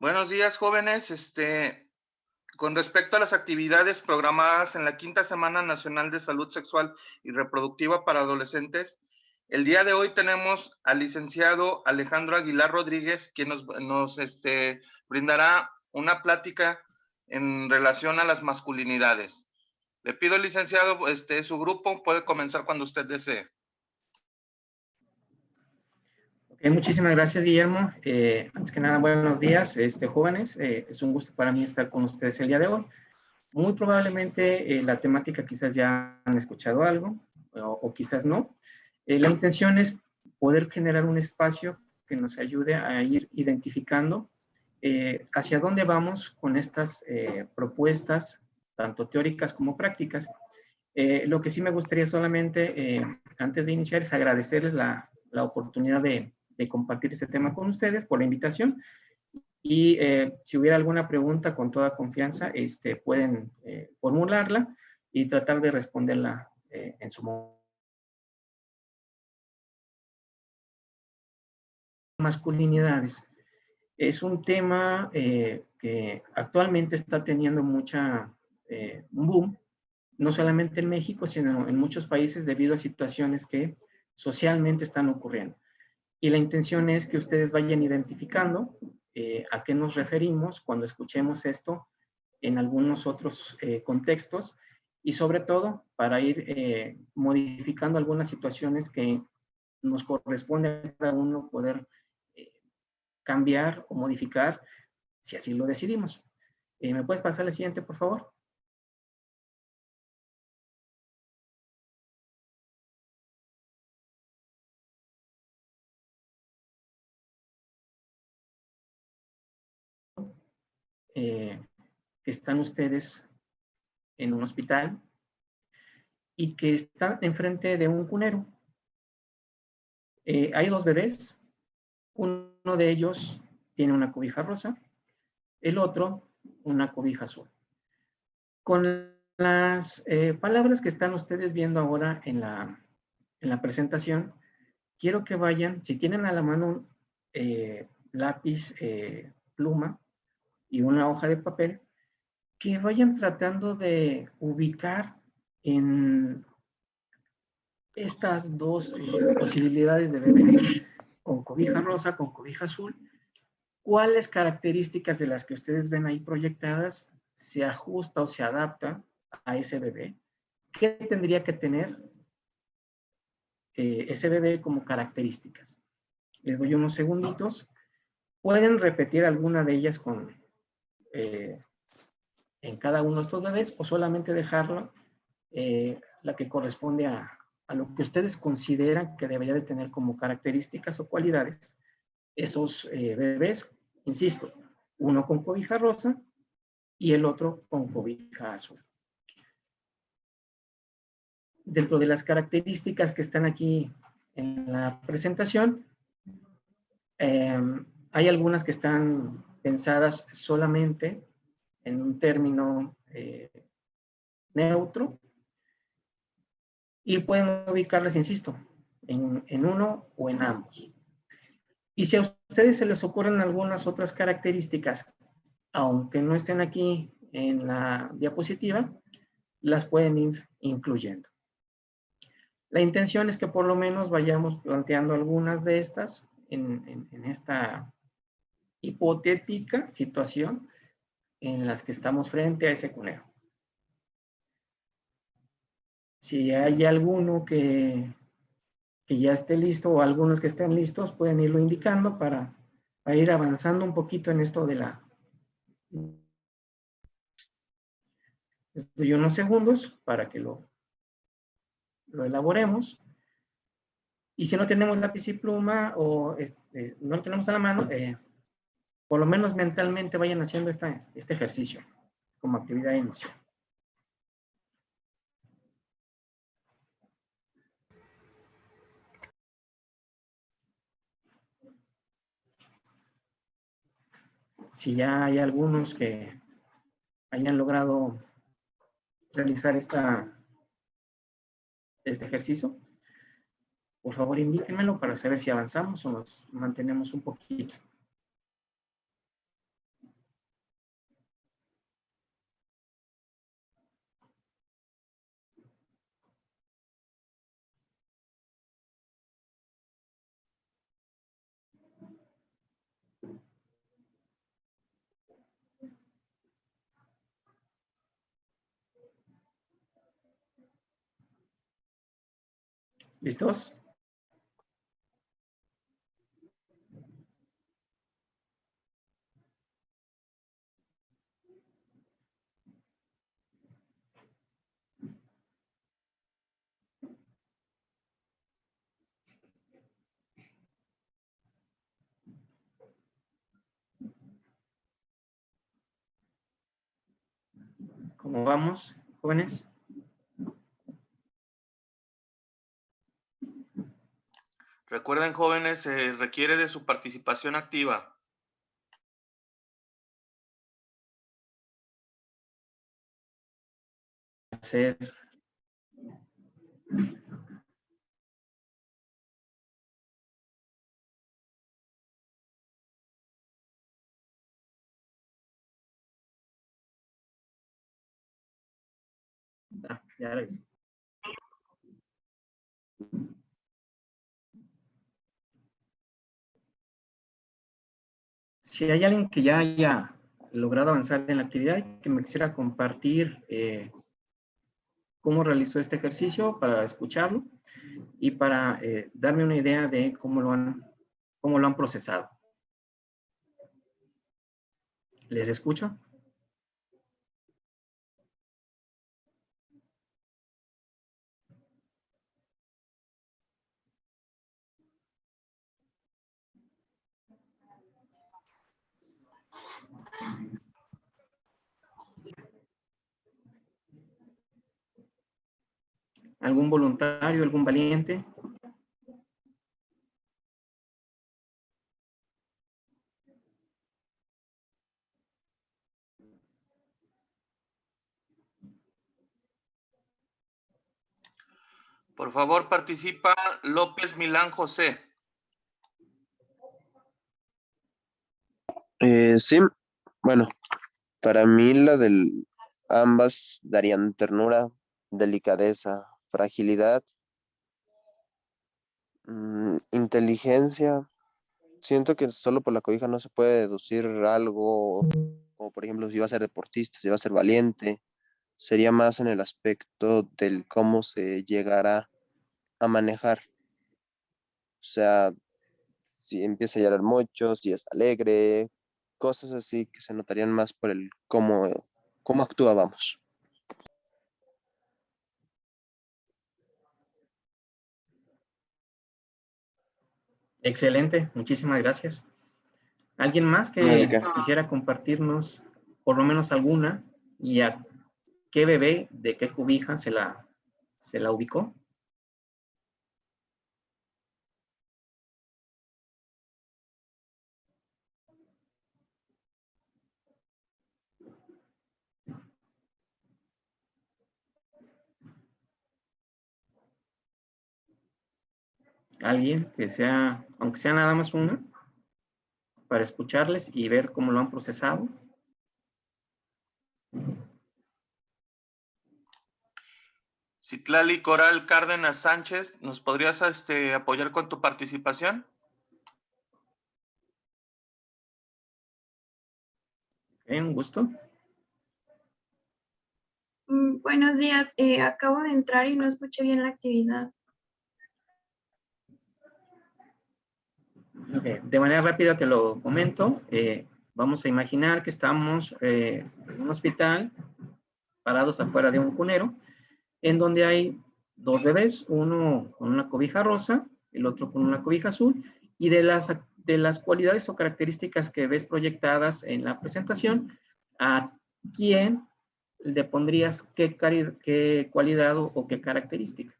Buenos días, jóvenes. Con respecto a las actividades programadas en la quinta Semana Nacional de Salud Sexual y Reproductiva para Adolescentes, el día de hoy tenemos al licenciado Alejandro Aguilar Rodríguez, quien nos brindará una plática en relación a las masculinidades. Le pido, licenciado, su grupo puede comenzar cuando usted desee. Muchísimas gracias, Guillermo. Antes que nada, buenos días, jóvenes. Es un gusto para mí estar con ustedes el día de hoy. Muy probablemente la temática quizás ya han escuchado algo o quizás no. La intención es poder generar un espacio que nos ayude a ir identificando hacia dónde vamos con estas propuestas, tanto teóricas como prácticas. Lo que sí me gustaría solamente, antes de iniciar, es agradecerles la oportunidad de compartir este tema con ustedes, por la invitación. Y si hubiera alguna pregunta, con toda confianza, pueden formularla y tratar de responderla en su momento. Masculinidades. Es un tema que actualmente está teniendo un boom, no solamente en México, sino en muchos países debido a situaciones que socialmente están ocurriendo. Y la intención es que ustedes vayan identificando a qué nos referimos cuando escuchemos esto en algunos otros contextos y sobre todo para ir modificando algunas situaciones que nos corresponde a cada uno poder cambiar o modificar si así lo decidimos. ¿Me puedes pasar la siguiente, por favor? Que están ustedes en un hospital y que están enfrente de un cunero. Hay dos bebés, uno de ellos tiene una cobija rosa, el otro una cobija azul. Con las palabras que están ustedes viendo ahora en la presentación, quiero que vayan, si tienen a la mano lápiz, pluma y una hoja de papel, que vayan tratando de ubicar en estas dos posibilidades de bebés, con cobija rosa, con cobija azul, cuáles características de las que ustedes ven ahí proyectadas se ajusta o se adapta a ese bebé. ¿Qué tendría que tener ese bebé como características? Les doy unos segunditos. Pueden repetir alguna de ellas en cada uno de estos bebés o solamente dejarlo la que corresponde a lo que ustedes consideran que debería de tener como características o cualidades esos bebés, insisto, uno con cobija rosa y el otro con cobija azul. Dentro de las características que están aquí en la presentación, hay algunas que están pensadas solamente en un término neutro y pueden ubicarlas, insisto, en uno o en ambos. Y si a ustedes se les ocurren algunas otras características, aunque no estén aquí en la diapositiva, las pueden ir incluyendo. La intención es que por lo menos vayamos planteando algunas de estas en esta hipotética situación en las que estamos frente a ese cunero. Si hay alguno que ya esté listo o algunos que estén listos, pueden irlo indicando para ir avanzando un poquito en esto de la... Les doy unos segundos para que lo elaboremos. Y si no tenemos lápiz y pluma o no lo tenemos a la mano, por lo menos mentalmente vayan haciendo este ejercicio como actividad inicial. Si ya hay algunos que hayan logrado realizar este ejercicio, por favor indíquenmelo para saber si avanzamos o nos mantenemos un poquito. ¿Listos? ¿Cómo vamos, jóvenes? Recuerden, jóvenes, se requiere de su participación activa. Hacer ya regreso. Si hay alguien que ya haya logrado avanzar en la actividad y que me quisiera compartir cómo realizó este ejercicio para escucharlo y para darme una idea de cómo lo han procesado. ¿Les escucho? ¿Algún voluntario, algún valiente? Por favor, participa López Milán José. Sí, bueno, para mí ambas darían ternura, delicadeza, fragilidad, inteligencia. Siento que solo por la cobija no se puede deducir algo, como por ejemplo si va a ser deportista, si va a ser valiente. Sería más en el aspecto del cómo se llegará a manejar. O sea, si empieza a llorar mucho, si es alegre, cosas así que se notarían más por el cómo actúa, vamos. Excelente, muchísimas gracias. ¿Alguien más No, ¿de que qué? quisiera compartirnos por lo menos alguna y a qué bebé, de qué cobija se la ubicó? Alguien que sea, aunque sea nada más una, para escucharles y ver cómo lo han procesado. Citlali Coral Cárdenas Sánchez, ¿nos podrías apoyar con tu participación? Un gusto. Buenos días, acabo de entrar y no escuché bien la actividad. Okay. De manera rápida te lo comento. Vamos a imaginar que estamos en un hospital parados afuera de un cunero, en donde hay dos bebés, uno con una cobija rosa, el otro con una cobija azul, y de las cualidades o características que ves proyectadas en la presentación, ¿a quién le pondrías qué cualidad o qué característica?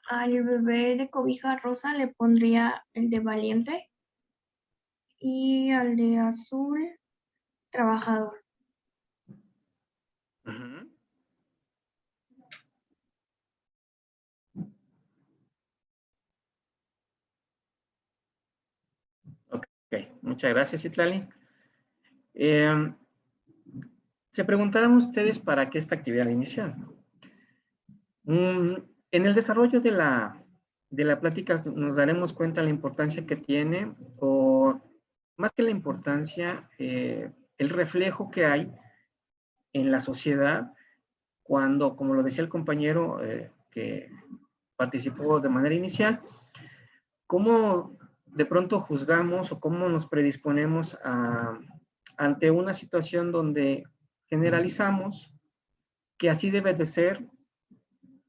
Al bebé de cobija rosa le pondría el de valiente y al de azul, trabajador. Uh-huh. Ok, muchas gracias, Itlali. Se preguntarán ustedes para qué esta actividad inicial. En el desarrollo de la plática nos daremos cuenta de la importancia que tiene, o más que la importancia, el reflejo que hay en la sociedad cuando, como lo decía el compañero que participó de manera inicial, cómo de pronto juzgamos o cómo nos predisponemos ante una situación donde generalizamos que así debe de ser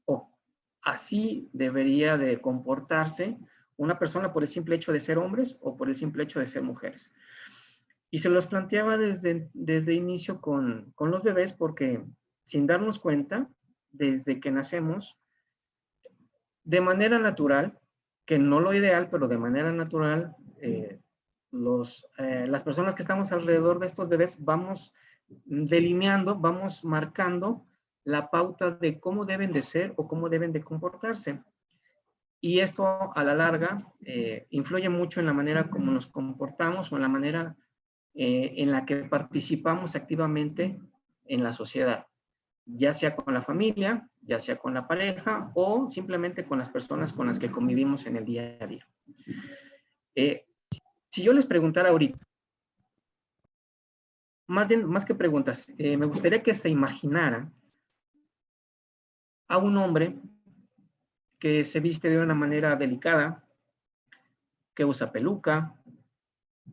o así debería de comportarse una persona por el simple hecho de ser hombres o por el simple hecho de ser mujeres. Y se los planteaba desde inicio con los bebés porque sin darnos cuenta, desde que nacemos, de manera natural, que no lo ideal, pero de manera natural, las personas que estamos alrededor de estos bebés vamos delineando, vamos marcando la pauta de cómo deben de ser o cómo deben de comportarse. Y esto a la larga influye mucho en la manera como nos comportamos o en la manera en la que participamos activamente en la sociedad, ya sea con la familia, ya sea con la pareja o simplemente con las personas con las que convivimos en el día a día. Si yo les preguntara ahorita, más que preguntas, me gustaría que se imaginaran a un hombre que se viste de una manera delicada, que usa peluca,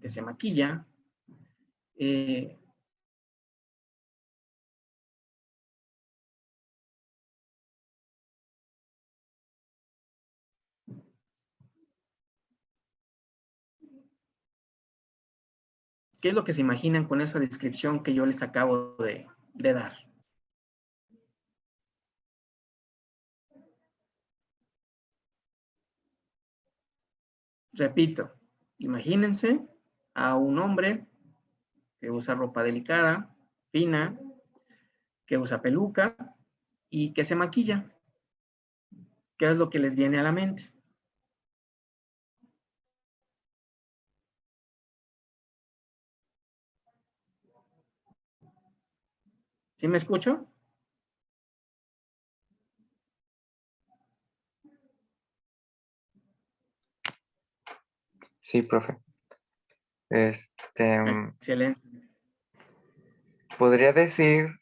que se maquilla, eh, ¿qué es lo que se imaginan con esa descripción que yo les acabo de dar? Repito, imagínense a un hombre que usa ropa delicada, fina, que usa peluca y que se maquilla. ¿Qué es lo que les viene a la mente? ¿Sí me escucho? Sí, profe. Excelente. Podría decir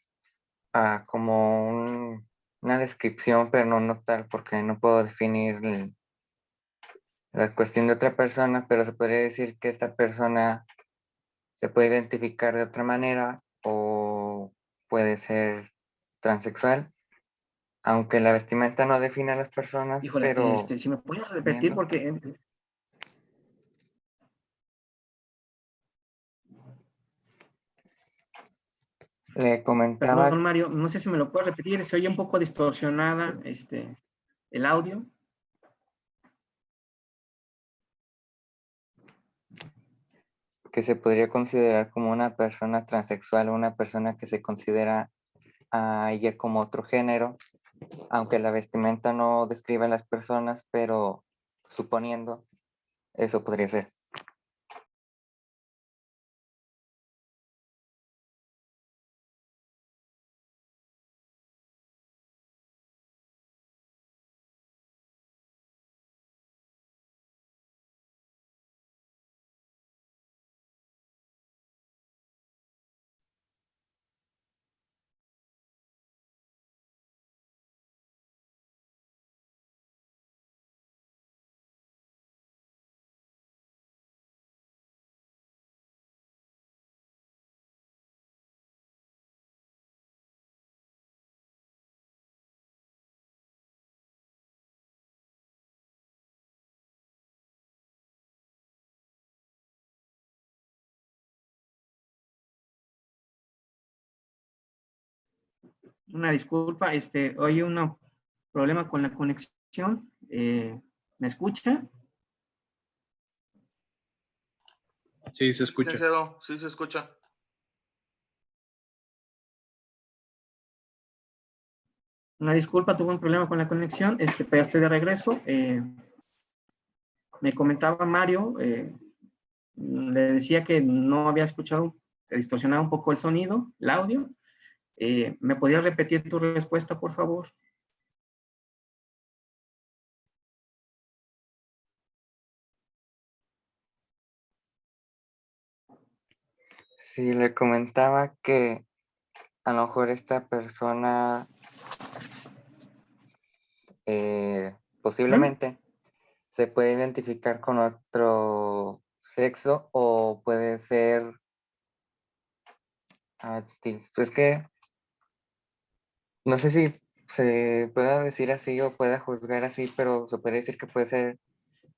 como una descripción, pero no tal, porque no puedo definir la cuestión de otra persona, pero se podría decir que esta persona se puede identificar de otra manera o puede ser transexual, aunque la vestimenta no define a las personas, Híjole, pero si me puedes repetir viendo, porque... le Perdón, comentaba Mario, no sé si me lo puedes repetir, se oye un poco distorsionada el audio. que se podría considerar como una persona transexual o una persona que se considera a ella como otro género, aunque la vestimenta no describe a las personas, pero suponiendo, eso podría ser. Una disculpa, oye un problema con la conexión. ¿Me escucha? Sí, se escucha. Licenciado, sí se escucha. Una disculpa, tuve un problema con la conexión, pero ya estoy de regreso. Me comentaba Mario, le decía que no había escuchado, se distorsionaba un poco el sonido, el audio. ¿Me podrías repetir tu respuesta, por favor? Sí, le comentaba que a lo mejor esta persona posiblemente se puede identificar con otro sexo o puede ser, pues que no sé si se pueda decir así o pueda juzgar así, pero se puede decir que puede ser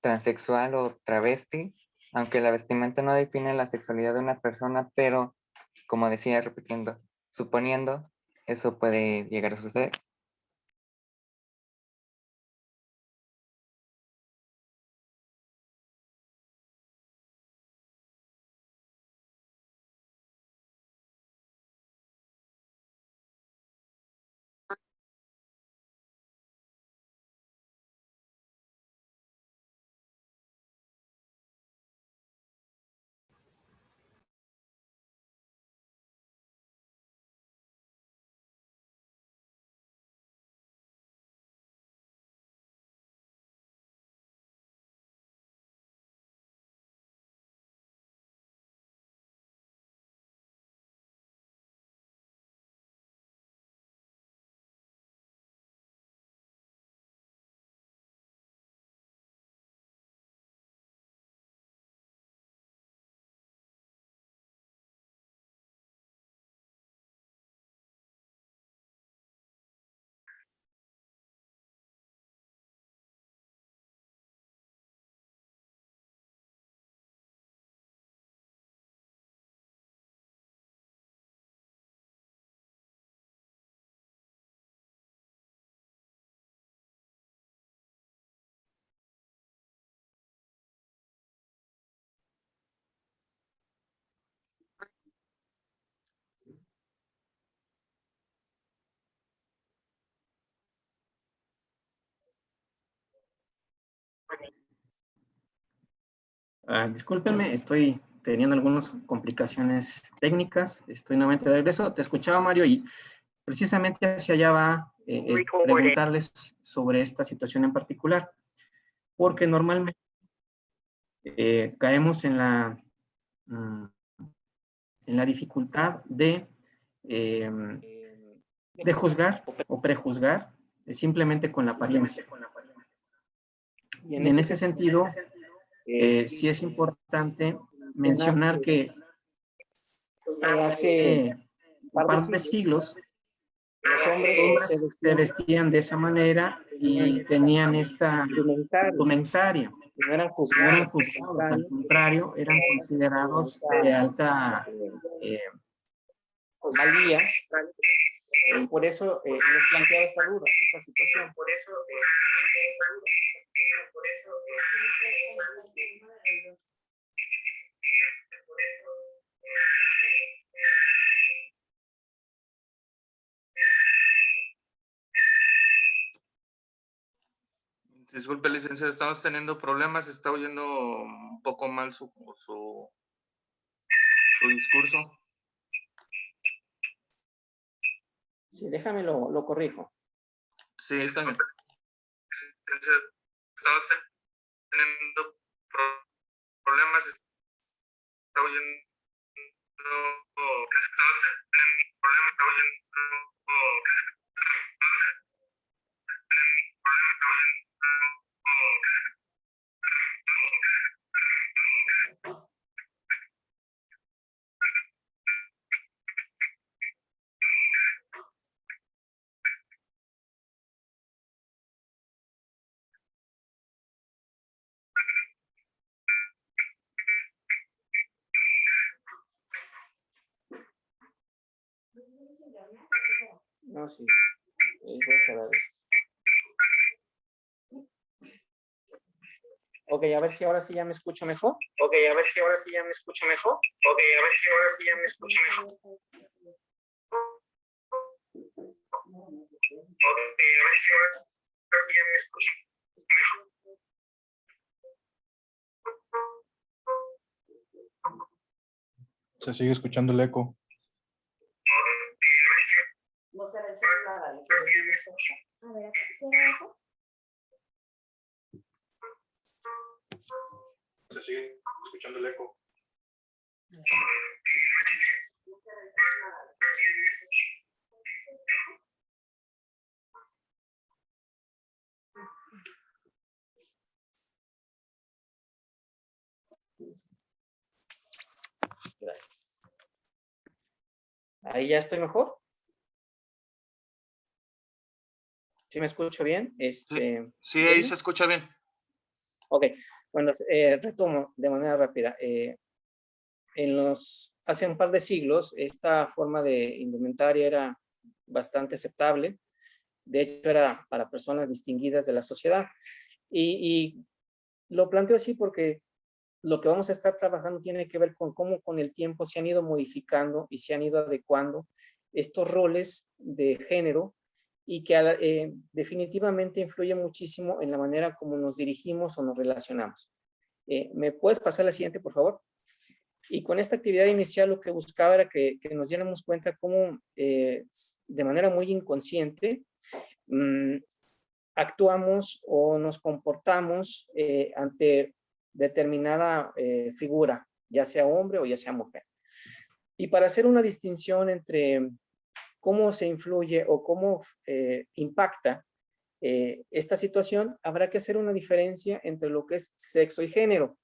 transexual o travesti, aunque la vestimenta no define la sexualidad de una persona, pero como decía, repitiendo, suponiendo, eso puede llegar a suceder. Discúlpenme, estoy teniendo algunas complicaciones técnicas. Estoy nuevamente de regreso. Te escuchaba, Mario, y precisamente hacia allá va preguntarles sobre esta situación en particular, porque normalmente caemos en la dificultad de juzgar o prejuzgar simplemente con la apariencia. Y en ese sentido, sí es importante mencionar que hace un par de siglos los hombres se vestían de esa manera y tenían esta indumentaria. No eran juzgados, al contrario, eran considerados de alta valía. Por eso les planteaba esta duda, esta situación. Disculpe, licenciado, estamos teniendo problemas, está oyendo un poco mal su discurso. Sí, déjame lo corrijo. Sí, está bien. Estamos teniendo problemas, está oyendo. No, sí. Voy a cerrar esto. Ok, a ver si ahora sí ya me escucho mejor. Se sigue escuchando el eco. No será el celular, a ver, ¿cierra eso? Se sigue escuchando el eco. Gracias. Ahí ya estoy mejor. ¿Sí me escucho bien? Sí, ahí se escucha bien. Ok, bueno, retomo de manera rápida. Hace un par de siglos, esta forma de indumentaria era bastante aceptable. De hecho, era para personas distinguidas de la sociedad. Y lo planteo así porque lo que vamos a estar trabajando tiene que ver con cómo con el tiempo se han ido modificando y se han ido adecuando estos roles de género y que definitivamente influye muchísimo en la manera como nos dirigimos o nos relacionamos. ¿Me puedes pasar la siguiente, por favor? Y con esta actividad inicial lo que buscaba era que nos diéramos cuenta cómo de manera muy inconsciente actuamos o nos comportamos ante determinada figura, ya sea hombre o ya sea mujer. Y para hacer una distinción entre cómo se influye o cómo impacta esta situación, habrá que hacer una diferencia entre lo que es sexo y género.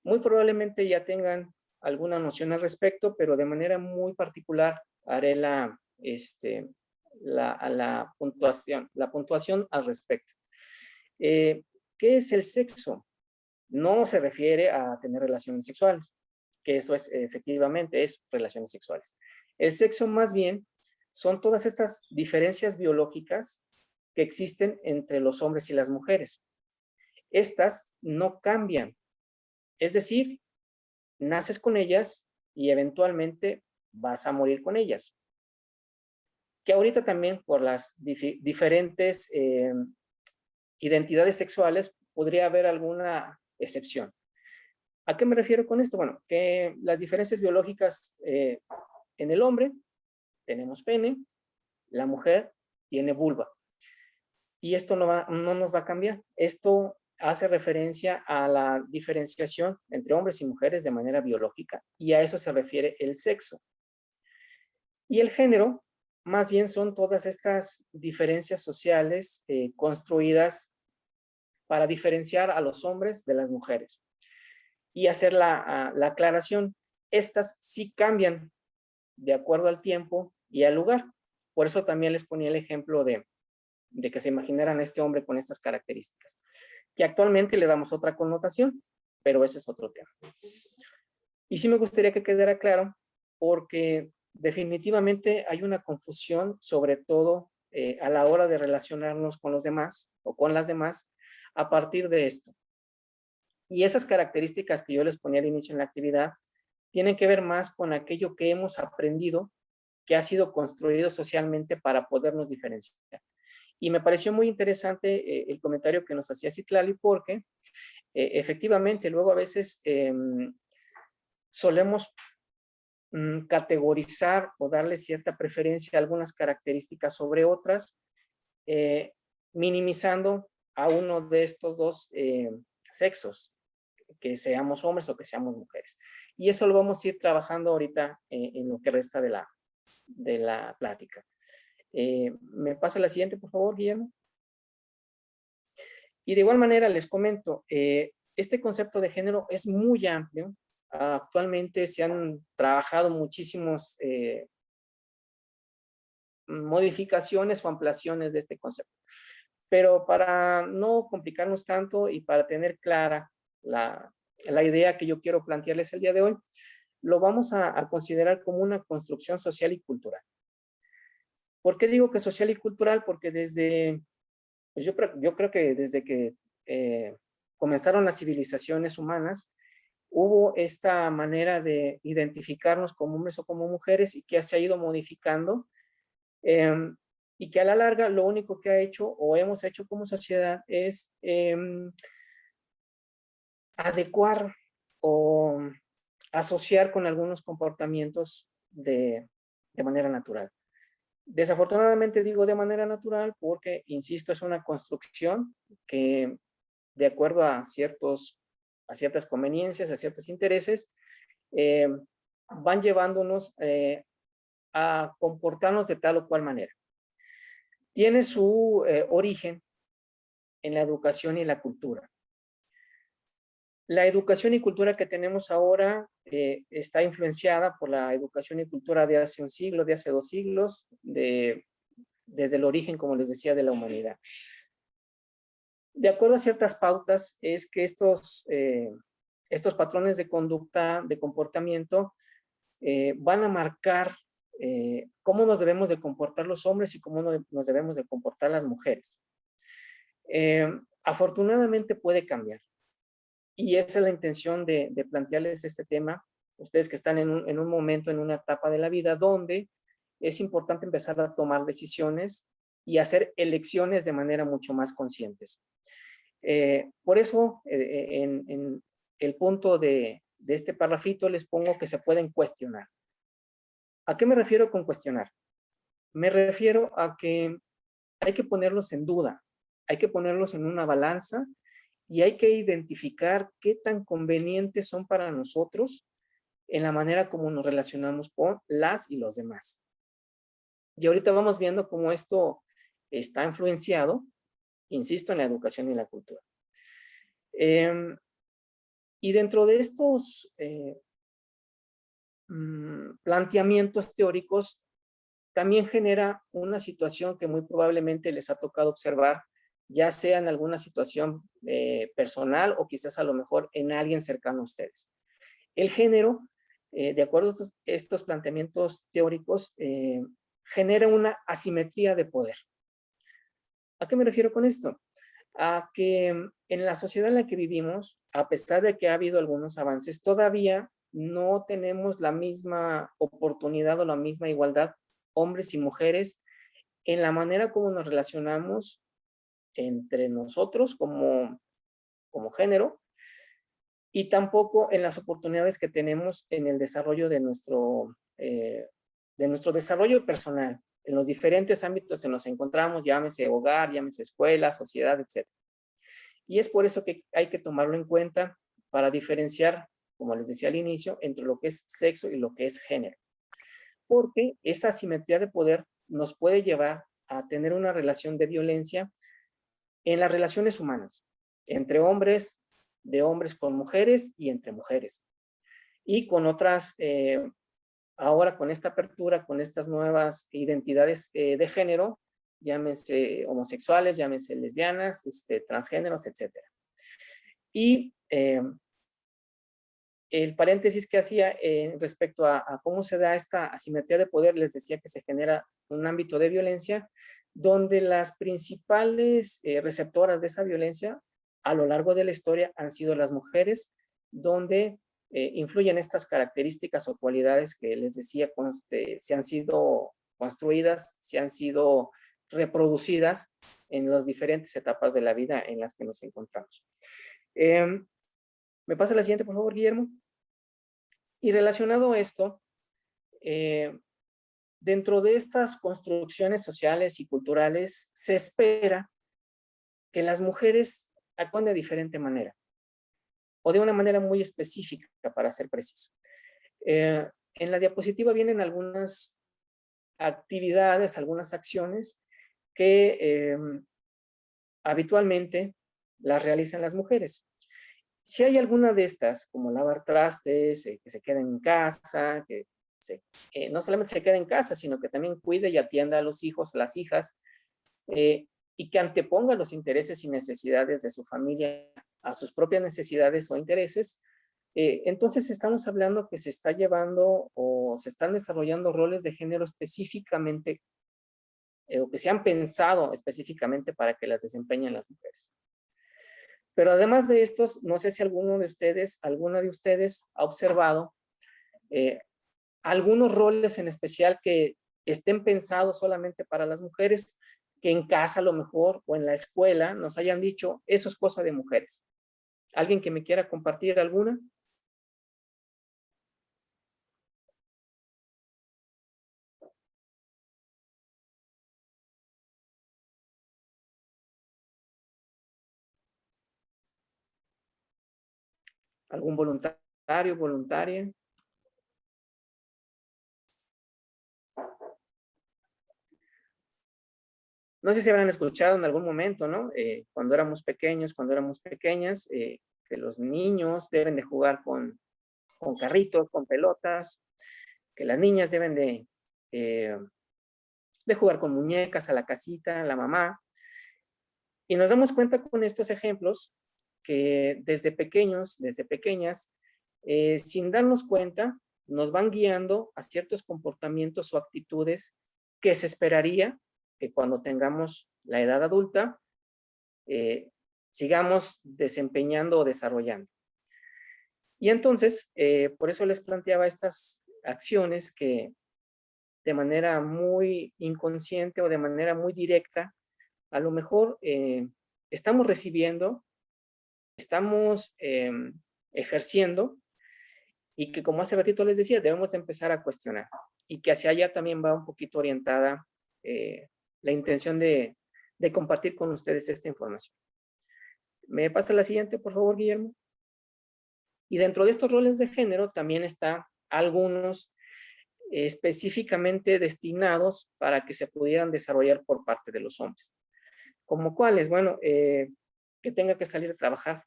Muy probablemente ya tengan alguna noción al respecto, pero de manera muy particular haré la puntuación al respecto. ¿Qué es el sexo? No se refiere a tener relaciones sexuales, que eso es efectivamente es relaciones sexuales. El sexo más bien son todas estas diferencias biológicas que existen entre los hombres y las mujeres. Estas no cambian, es decir, naces con ellas y eventualmente vas a morir con ellas. Que ahorita también por las diferentes identidades sexuales podría haber alguna excepción. ¿A qué me refiero con esto? Bueno, que las diferencias biológicas en el hombre tenemos pene, la mujer tiene vulva. Y esto no nos va a cambiar. Esto hace referencia a la diferenciación entre hombres y mujeres de manera biológica y a eso se refiere el sexo. Y el género, más bien son todas estas diferencias sociales construidas para diferenciar a los hombres de las mujeres. Y hacer la aclaración, estas sí cambian de acuerdo al tiempo y al lugar. Por eso también les ponía el ejemplo de que se imaginaran a este hombre con estas características, que actualmente le damos otra connotación, pero ese es otro tema. Y sí me gustaría que quedara claro, porque definitivamente hay una confusión, sobre todo a la hora de relacionarnos con los demás o con las demás, a partir de esto. Y esas características que yo les ponía al inicio en la actividad tienen que ver más con aquello que hemos aprendido, que ha sido construido socialmente para podernos diferenciar. Y me pareció muy interesante el comentario que nos hacía Citlali, porque efectivamente luego a veces solemos categorizar o darle cierta preferencia a algunas características sobre otras, minimizando a uno de estos dos sexos, que seamos hombres o que seamos mujeres. Y eso lo vamos a ir trabajando ahorita en lo que resta de la plática. ¿Me pasa la siguiente, por favor, Guillermo? Y de igual manera les comento, este concepto de género es muy amplio. Actualmente se han trabajado muchísimas modificaciones o ampliaciones de este concepto. Pero para no complicarnos tanto y para tener clara la idea que yo quiero plantearles el día de hoy, lo vamos a considerar como una construcción social y cultural. ¿Por qué digo que social y cultural? Porque pues yo creo que desde que comenzaron las civilizaciones humanas, hubo esta manera de identificarnos como hombres o como mujeres y que se ha ido modificando y que a la larga lo único que ha hecho o hemos hecho como sociedad es adecuar o asociar con algunos comportamientos de manera natural. Desafortunadamente digo de manera natural porque, insisto, es una construcción que de acuerdo a ciertas conveniencias, a ciertos intereses, van llevándonos a comportarnos de tal o cual manera. Tiene su origen en la educación y la cultura. La educación y cultura que tenemos ahora está influenciada por la educación y cultura de hace un siglo, de hace 2 siglos, desde el origen, como les decía, de la humanidad. De acuerdo a ciertas pautas, es que estos patrones de conducta, de comportamiento, van a marcar cómo nos debemos de comportar los hombres y cómo nos debemos de comportar las mujeres. Afortunadamente puede cambiar. Y esa es la intención de plantearles este tema, ustedes que están en un momento, en una etapa de la vida donde es importante empezar a tomar decisiones y hacer elecciones de manera mucho más conscientes. Por eso, en el punto de este parrafito les pongo que se pueden cuestionar. ¿A qué me refiero con cuestionar? Me refiero a que hay que ponerlos en duda, hay que ponerlos en una balanza y hay que identificar qué tan convenientes son para nosotros en la manera como nos relacionamos con las y los demás. Y ahorita vamos viendo cómo esto está influenciado, insisto, en la educación y la cultura. Y dentro de estos planteamientos teóricos, también genera una situación que muy probablemente les ha tocado observar, ya sea en alguna situación personal o quizás a lo mejor en alguien cercano a ustedes. El género, de acuerdo a estos planteamientos teóricos, genera una asimetría de poder. ¿A qué me refiero con esto? A que en la sociedad en la que vivimos, a pesar de que ha habido algunos avances, todavía no tenemos la misma oportunidad o la misma igualdad, hombres y mujeres, en la manera como nos relacionamos entre nosotros como género, y tampoco en las oportunidades que tenemos en el desarrollo de nuestro desarrollo personal, en los diferentes ámbitos en los que nos encontramos, llámese hogar, llámese escuela, sociedad, etc. Y es por eso que hay que tomarlo en cuenta para diferenciar, como les decía al inicio, entre lo que es sexo y lo que es género. Porque esa asimetría de poder nos puede llevar a tener una relación de violencia en las relaciones humanas, entre hombres, de hombres con mujeres y entre mujeres. Y con otras, ahora con esta apertura, con estas nuevas identidades de género, llámense homosexuales, llámense lesbianas, transgéneros, etc. Y el paréntesis que hacía respecto a cómo se da esta asimetría de poder, les decía que se genera un ámbito de violencia donde las principales receptoras de esa violencia a lo largo de la historia han sido las mujeres, donde influyen estas características o cualidades que les decía, se han sido construidas, se han sido reproducidas en las diferentes etapas de la vida en las que nos encontramos. ¿Me pasa la siguiente, por favor, Guillermo? Y relacionado a esto, dentro de estas construcciones sociales y culturales, se espera que las mujeres actúen de diferente manera, o de una manera muy específica, para ser preciso. En la diapositiva vienen algunas actividades, algunas acciones que habitualmente las realizan las mujeres. Si hay alguna de estas, como lavar trastes, que se queden en casa, que no solamente se quede en casa, sino que también cuide y atienda a los hijos, las hijas, y que anteponga los intereses y necesidades de su familia a sus propias necesidades o intereses, entonces estamos hablando que se está llevando o se están desarrollando roles de género específicamente, o que se han pensado específicamente para que las desempeñen las mujeres. Pero además de estos, no sé si alguna de ustedes ha observado algunos roles en especial que estén pensados solamente para las mujeres, que en casa a lo mejor o en la escuela nos hayan dicho, eso es cosa de mujeres. ¿Alguien que me quiera compartir alguna? ¿Algún voluntario, voluntaria? No sé si habrán escuchado en algún momento, ¿no? Cuando éramos pequeños, cuando éramos pequeñas, que los niños deben de jugar con carritos, con pelotas, que las niñas deben de jugar con muñecas a la casita, a la mamá. Y nos damos cuenta con estos ejemplos que desde pequeños, desde pequeñas, sin darnos cuenta, nos van guiando a ciertos comportamientos o actitudes que se esperaría que cuando tengamos la edad adulta, sigamos desempeñando o desarrollando. Y entonces, por eso les planteaba estas acciones que de manera muy inconsciente o de manera muy directa, a lo mejor estamos recibiendo, estamos ejerciendo, y que como hace ratito les decía, debemos de empezar a cuestionar, y que hacia allá también va un poquito orientada la intención de compartir con ustedes esta información. ¿Me pasa la siguiente, por favor, Guillermo? Y dentro de estos roles de género también está algunos específicamente destinados para que se pudieran desarrollar por parte de los hombres. ¿Como cuáles? Bueno, que tenga que salir a trabajar,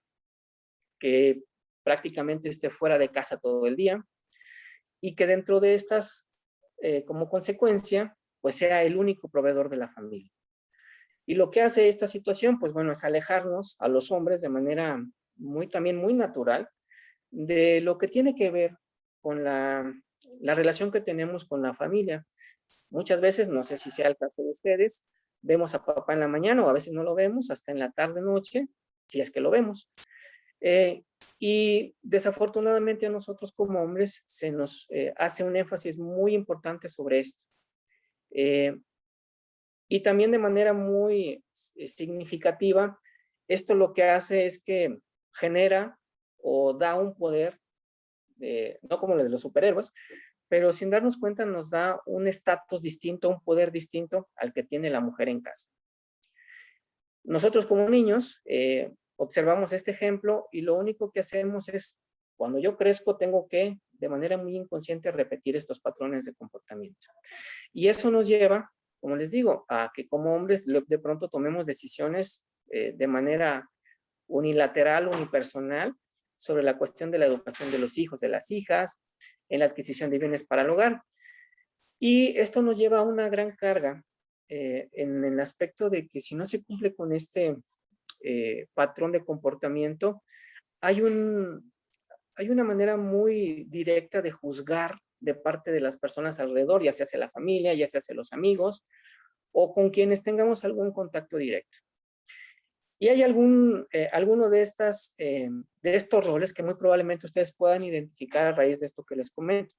que prácticamente esté fuera de casa todo el día, y que dentro de estas, como consecuencia, pues sea el único proveedor de la familia. Y lo que hace esta situación, pues bueno, es alejarnos a los hombres de manera también muy natural de lo que tiene que ver con la relación que tenemos con la familia. Muchas veces, no sé si sea el caso de ustedes, vemos a papá en la mañana o a veces no lo vemos hasta en la tarde, noche, si es que lo vemos. Y desafortunadamente a nosotros como hombres se nos hace un énfasis muy importante sobre esto. Y también de manera muy significativa, esto lo que hace es que genera o da un poder, no como el de los superhéroes, pero sin darnos cuenta nos da un estatus distinto, un poder distinto al que tiene la mujer en casa. Nosotros como niños observamos este ejemplo y lo único que hacemos es, cuando yo crezco, tengo que, de manera muy inconsciente, repetir estos patrones de comportamiento. Y eso nos lleva, como les digo, a que como hombres de pronto tomemos decisiones de manera unilateral, unipersonal, sobre la cuestión de la educación de los hijos, de las hijas, en la adquisición de bienes para el hogar. Y esto nos lleva a una gran carga en el aspecto de que si no se cumple con este patrón de comportamiento, hay una manera muy directa de juzgar de parte de las personas alrededor, ya sea hacia la familia, ya sea hacia los amigos, o con quienes tengamos algún contacto directo. Y hay alguno de estos roles que muy probablemente ustedes puedan identificar a raíz de esto que les comento.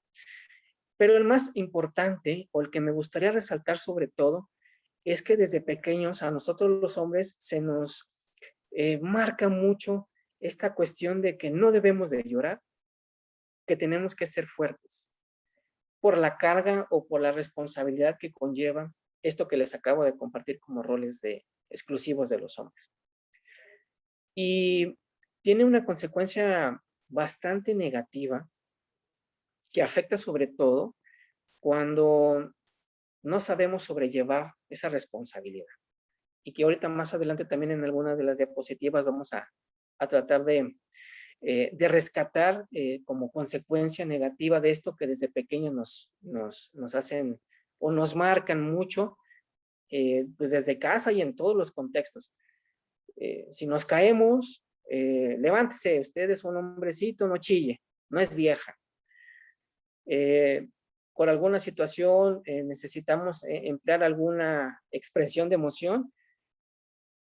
Pero el más importante, o el que me gustaría resaltar sobre todo, es que desde pequeños a nosotros los hombres se nos marca mucho esta cuestión de que no debemos de llorar, que tenemos que ser fuertes por la carga o por la responsabilidad que conlleva esto que les acabo de compartir como roles exclusivos de los hombres. Y tiene una consecuencia bastante negativa que afecta sobre todo cuando no sabemos sobrellevar esa responsabilidad. Y que ahorita más adelante también en alguna de las diapositivas vamos a tratar de rescatar como consecuencia negativa de esto que desde pequeños nos hacen o nos marcan mucho, pues desde casa y en todos los contextos. Si nos caemos, levántese, usted es un hombrecito, no chille, no es vieja. Por alguna situación necesitamos emplear alguna expresión de emoción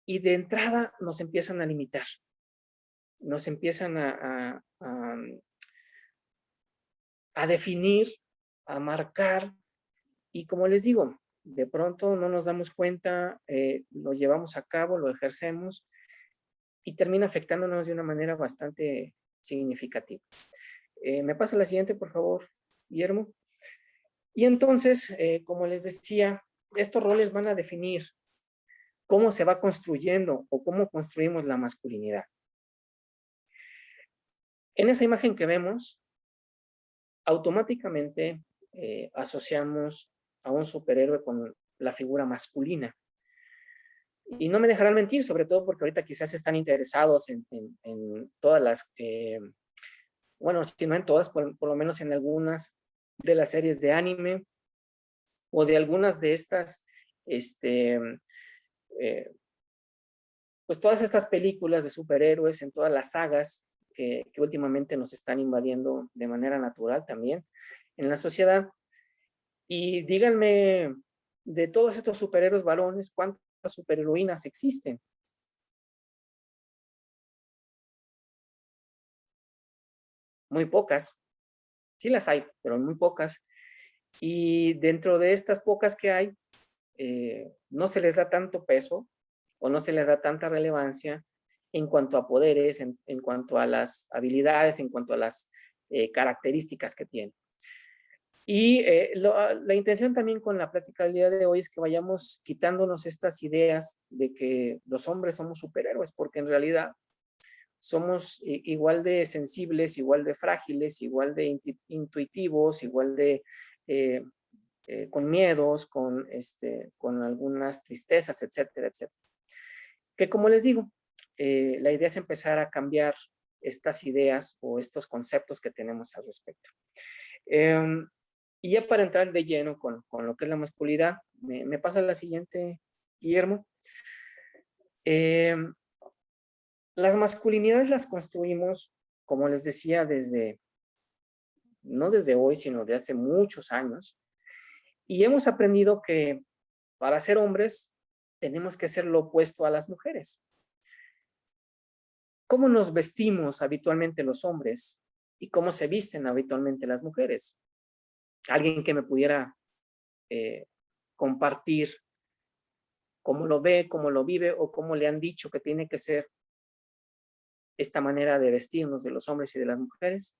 y de entrada nos empiezan a limitar, nos empiezan a definir, a marcar, y como les digo, de pronto no nos damos cuenta, lo llevamos a cabo, lo ejercemos y termina afectándonos de una manera bastante significativa. ¿Me pasa la siguiente, por favor, Guillermo? Y entonces, como les decía, estos roles van a definir cómo se va construyendo o cómo construimos la masculinidad. En esa imagen que vemos, automáticamente asociamos a un superhéroe con la figura masculina. Y no me dejarán mentir, sobre todo porque ahorita quizás están interesados en todas las, bueno, si no en todas, por lo menos en algunas de las series de anime o de algunas de estas, pues todas estas películas de superhéroes, en todas las sagas que últimamente nos están invadiendo de manera natural también en la sociedad. Y díganme, de todos estos superhéroes varones, ¿cuántas superheroínas existen? Muy pocas. Sí las hay, pero muy pocas. Y dentro de estas pocas que hay, no se les da tanto peso o no se les da tanta relevancia en cuanto a poderes, en cuanto a las habilidades, en cuanto a las características que tienen. Y la intención también con la plática del día de hoy es que vayamos quitándonos estas ideas de que los hombres somos superhéroes, porque en realidad somos igual de sensibles, igual de frágiles, igual de intuitivos, igual de con miedos, con algunas tristezas, etcétera, etcétera. Que como les digo, la idea es empezar a cambiar estas ideas o estos conceptos que tenemos al respecto. Y ya para entrar de lleno con lo que es la masculinidad, me pasa la siguiente, Guillermo. Las masculinidades las construimos, como les decía, no desde hoy, sino de hace muchos años. Y hemos aprendido que para ser hombres tenemos que ser lo opuesto a las mujeres. ¿Cómo nos vestimos habitualmente los hombres y cómo se visten habitualmente las mujeres? Alguien que me pudiera compartir cómo lo ve, cómo lo vive o cómo le han dicho que tiene que ser esta manera de vestirnos de los hombres y de las mujeres.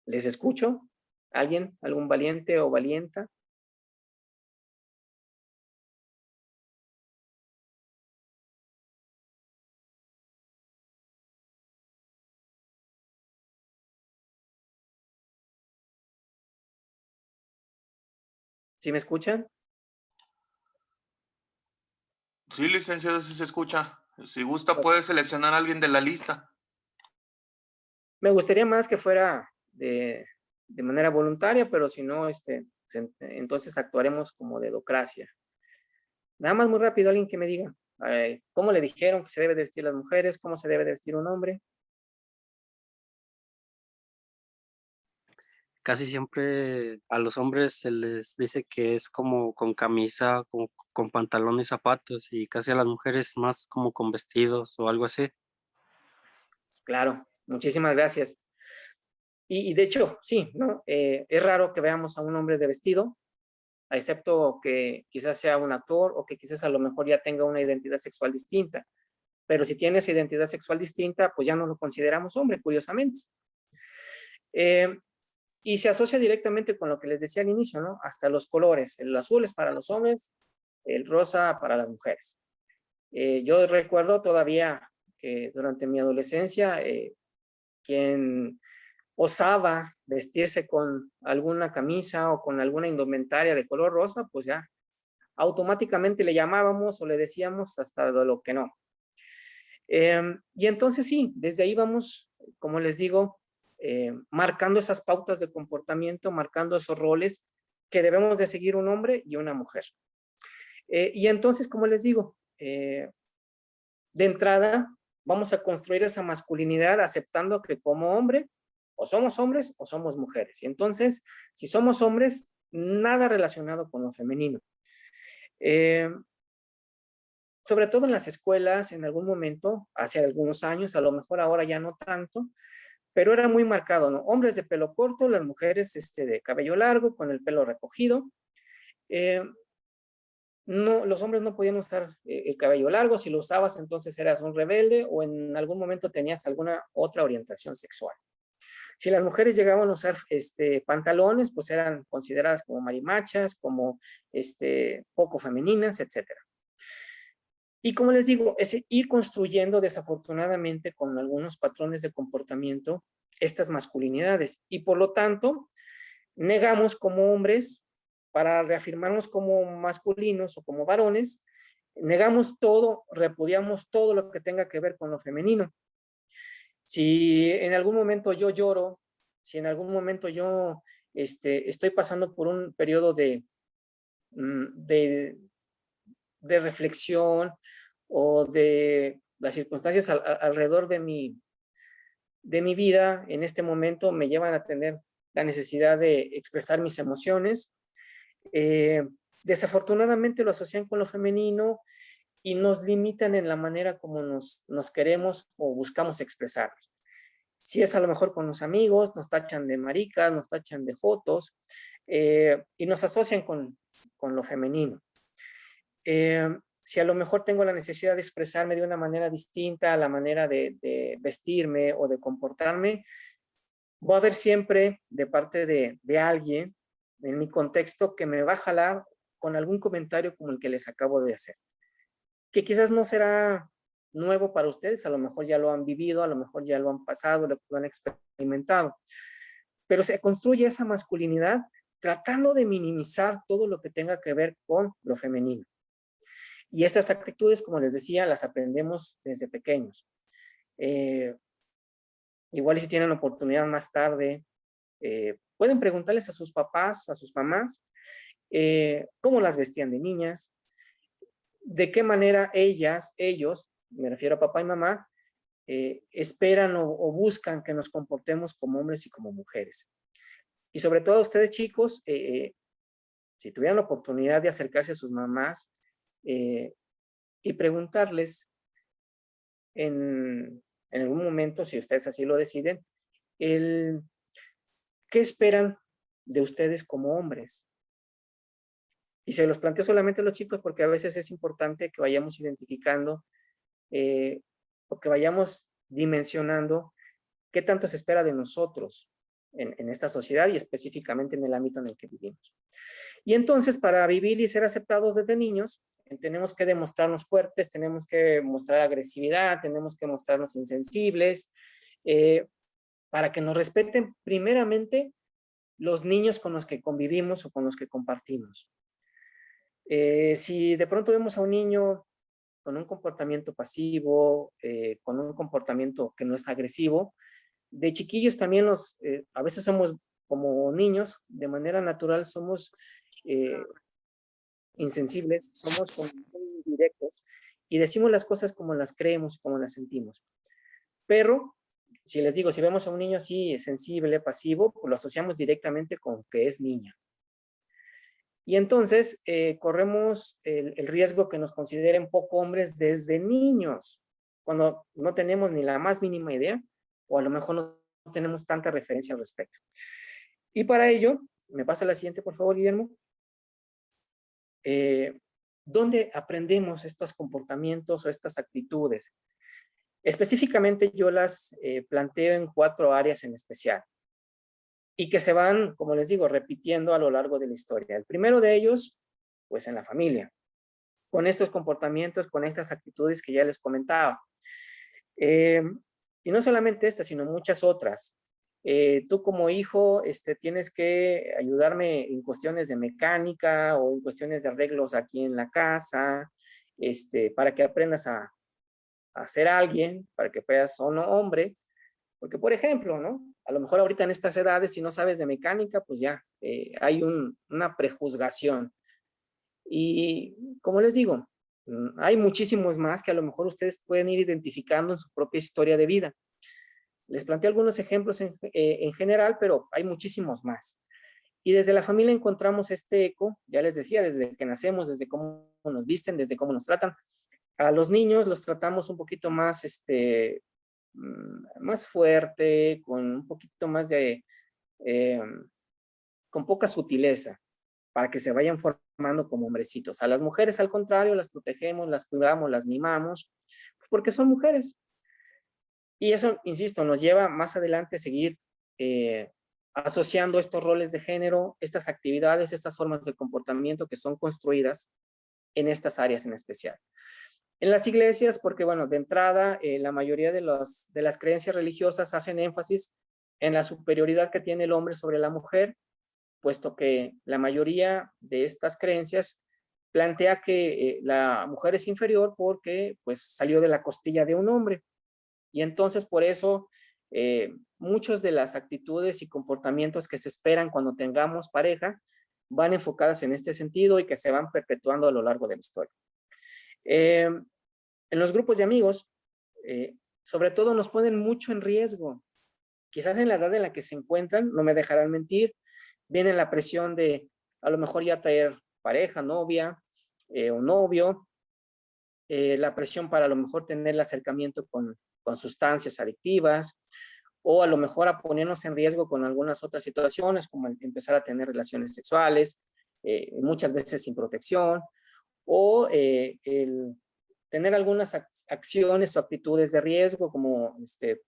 ¿Les escucho? ¿Alguien? ¿Algún valiente o valienta? ¿Sí me escuchan? Sí, licenciado, sí se escucha. Si gusta, puede seleccionar a alguien de la lista. Me gustaría más que fuera de manera voluntaria, pero si no, entonces actuaremos como dedocracia. Nada más muy rápido, alguien que me diga, ¿cómo le dijeron que se debe de vestir las mujeres? ¿Cómo se debe de vestir un hombre? Casi siempre a los hombres se les dice que es como con camisa, como con pantalón y zapatos, y casi a las mujeres más como con vestidos o algo así. Claro, muchísimas gracias. Y de hecho, sí, ¿no? Es raro que veamos a un hombre de vestido, excepto que quizás sea un actor o que quizás a lo mejor ya tenga una identidad sexual distinta. Pero si tiene esa identidad sexual distinta, pues ya no lo consideramos hombre, curiosamente. Y se asocia directamente con lo que les decía al inicio, ¿no? Hasta los colores. El azul es para los hombres, el rosa para las mujeres. Yo recuerdo todavía que durante mi adolescencia, quien osaba vestirse con alguna camisa o con alguna indumentaria de color rosa, pues ya automáticamente le llamábamos o le decíamos hasta de lo que no. Y entonces sí, desde ahí vamos, como les digo, marcando esas pautas de comportamiento, marcando esos roles que debemos de seguir un hombre y una mujer. Y entonces, como les digo, de entrada vamos a construir esa masculinidad aceptando que como hombre o somos hombres o somos mujeres. Y entonces, si somos hombres, nada relacionado con lo femenino. Sobre todo en las escuelas, en algún momento, hace algunos años, a lo mejor ahora ya no tanto, pero era muy marcado, ¿no? Hombres de pelo corto, las mujeres de cabello largo, con el pelo recogido. No, los hombres no podían usar el cabello largo, si lo usabas entonces eras un rebelde o en algún momento tenías alguna otra orientación sexual. Si las mujeres llegaban a usar pantalones, pues eran consideradas como marimachas, como poco femeninas, etcétera. Y como les digo, es ir construyendo desafortunadamente con algunos patrones de comportamiento estas masculinidades. Y por lo tanto, negamos como hombres para reafirmarnos como masculinos o como varones, negamos todo, repudiamos todo lo que tenga que ver con lo femenino. Si en algún momento yo lloro, si en algún momento yo estoy pasando por un periodo de reflexión o de las circunstancias alrededor de mi vida en este momento me llevan a tener la necesidad de expresar mis emociones. Desafortunadamente lo asocian con lo femenino y nos limitan en la manera como nos queremos o buscamos expresarnos. Si es a lo mejor con los amigos, nos tachan de maricas, nos tachan de jotos y nos asocian con lo femenino. Si a lo mejor tengo la necesidad de expresarme de una manera distinta a la manera de vestirme o de comportarme, voy a haber siempre de parte de alguien en mi contexto que me va a jalar con algún comentario como el que les acabo de hacer, que quizás no será nuevo para ustedes, a lo mejor ya lo han vivido, a lo mejor ya lo han pasado, lo han experimentado, pero se construye esa masculinidad tratando de minimizar todo lo que tenga que ver con lo femenino. Y estas actitudes, como les decía, las aprendemos desde pequeños. Igual y si tienen oportunidad más tarde, pueden preguntarles a sus papás, a sus mamás, cómo las vestían de niñas, de qué manera ellos, me refiero a papá y mamá, esperan o buscan que nos comportemos como hombres y como mujeres. Y sobre todo ustedes chicos, si tuvieran la oportunidad de acercarse a sus mamás y preguntarles en algún momento, si ustedes así lo deciden, ¿qué esperan de ustedes como hombres? Y se los planteo solamente a los chicos porque a veces es importante que vayamos identificando o que vayamos dimensionando qué tanto se espera de nosotros en esta sociedad y específicamente en el ámbito en el que vivimos. Y entonces, para vivir y ser aceptados desde niños, tenemos que demostrarnos fuertes, tenemos que mostrar agresividad, tenemos que mostrarnos insensibles, para que nos respeten primeramente los niños con los que convivimos o con los que compartimos. Si de pronto vemos a un niño con un comportamiento pasivo, con un comportamiento que no es agresivo, de chiquillos también a veces somos como niños, de manera natural somos insensibles, somos muy directos y decimos las cosas como las creemos, como las sentimos. Pero, si les digo, si vemos a un niño así sensible, pasivo, pues lo asociamos directamente con que es niña. Y entonces corremos el riesgo que nos consideren poco hombres desde niños, cuando no tenemos ni la más mínima idea, o a lo mejor no tenemos tanta referencia al respecto. Y para ello, me pasa la siguiente, por favor, Guillermo. ¿Dónde aprendemos estos comportamientos o estas actitudes? Específicamente yo las planteo en 4 áreas en especial y que se van, como les digo, repitiendo a lo largo de la historia. El primero de ellos, pues en la familia, con estos comportamientos, con estas actitudes que ya les comentaba. Y no solamente estas, sino muchas otras. Tú como hijo tienes que ayudarme en cuestiones de mecánica o en cuestiones de arreglos aquí en la casa, para que aprendas a ser alguien, para que puedas o no hombre. Porque, por ejemplo, ¿no? A lo mejor ahorita en estas edades, si no sabes de mecánica, pues ya hay una prejuzgación. Y como les digo, hay muchísimos más que a lo mejor ustedes pueden ir identificando en su propia historia de vida. Les planteo algunos ejemplos en general, pero hay muchísimos más. Y desde la familia encontramos este eco, ya les decía, desde que nacemos, desde cómo nos visten, desde cómo nos tratan. A los niños los tratamos un poquito más, más fuerte, con un poquito más con poca sutileza, para que se vayan formando como hombrecitos. A las mujeres, al contrario, las protegemos, las cuidamos, las mimamos, porque son mujeres. Y eso, insisto, nos lleva más adelante a seguir asociando estos roles de género, estas actividades, estas formas de comportamiento que son construidas en estas áreas en especial. En las iglesias, porque bueno, de entrada, la mayoría de las creencias religiosas hacen énfasis en la superioridad que tiene el hombre sobre la mujer puesto que la mayoría de estas creencias plantea que la mujer es inferior porque pues salió de la costilla de un hombre. Y entonces por eso muchas de las actitudes y comportamientos que se esperan cuando tengamos pareja van enfocadas en este sentido y que se van perpetuando a lo largo de la historia. En los grupos de amigos, sobre todo nos ponen mucho en riesgo. Quizás en la edad en la que se encuentran, no me dejarán mentir, viene la presión de a lo mejor ya traer pareja, novia o novio, la presión para a lo mejor tener el acercamiento con sustancias adictivas, o a lo mejor a ponernos en riesgo con algunas otras situaciones, como empezar a tener relaciones sexuales, muchas veces sin protección, o el tener algunas acciones o actitudes de riesgo, como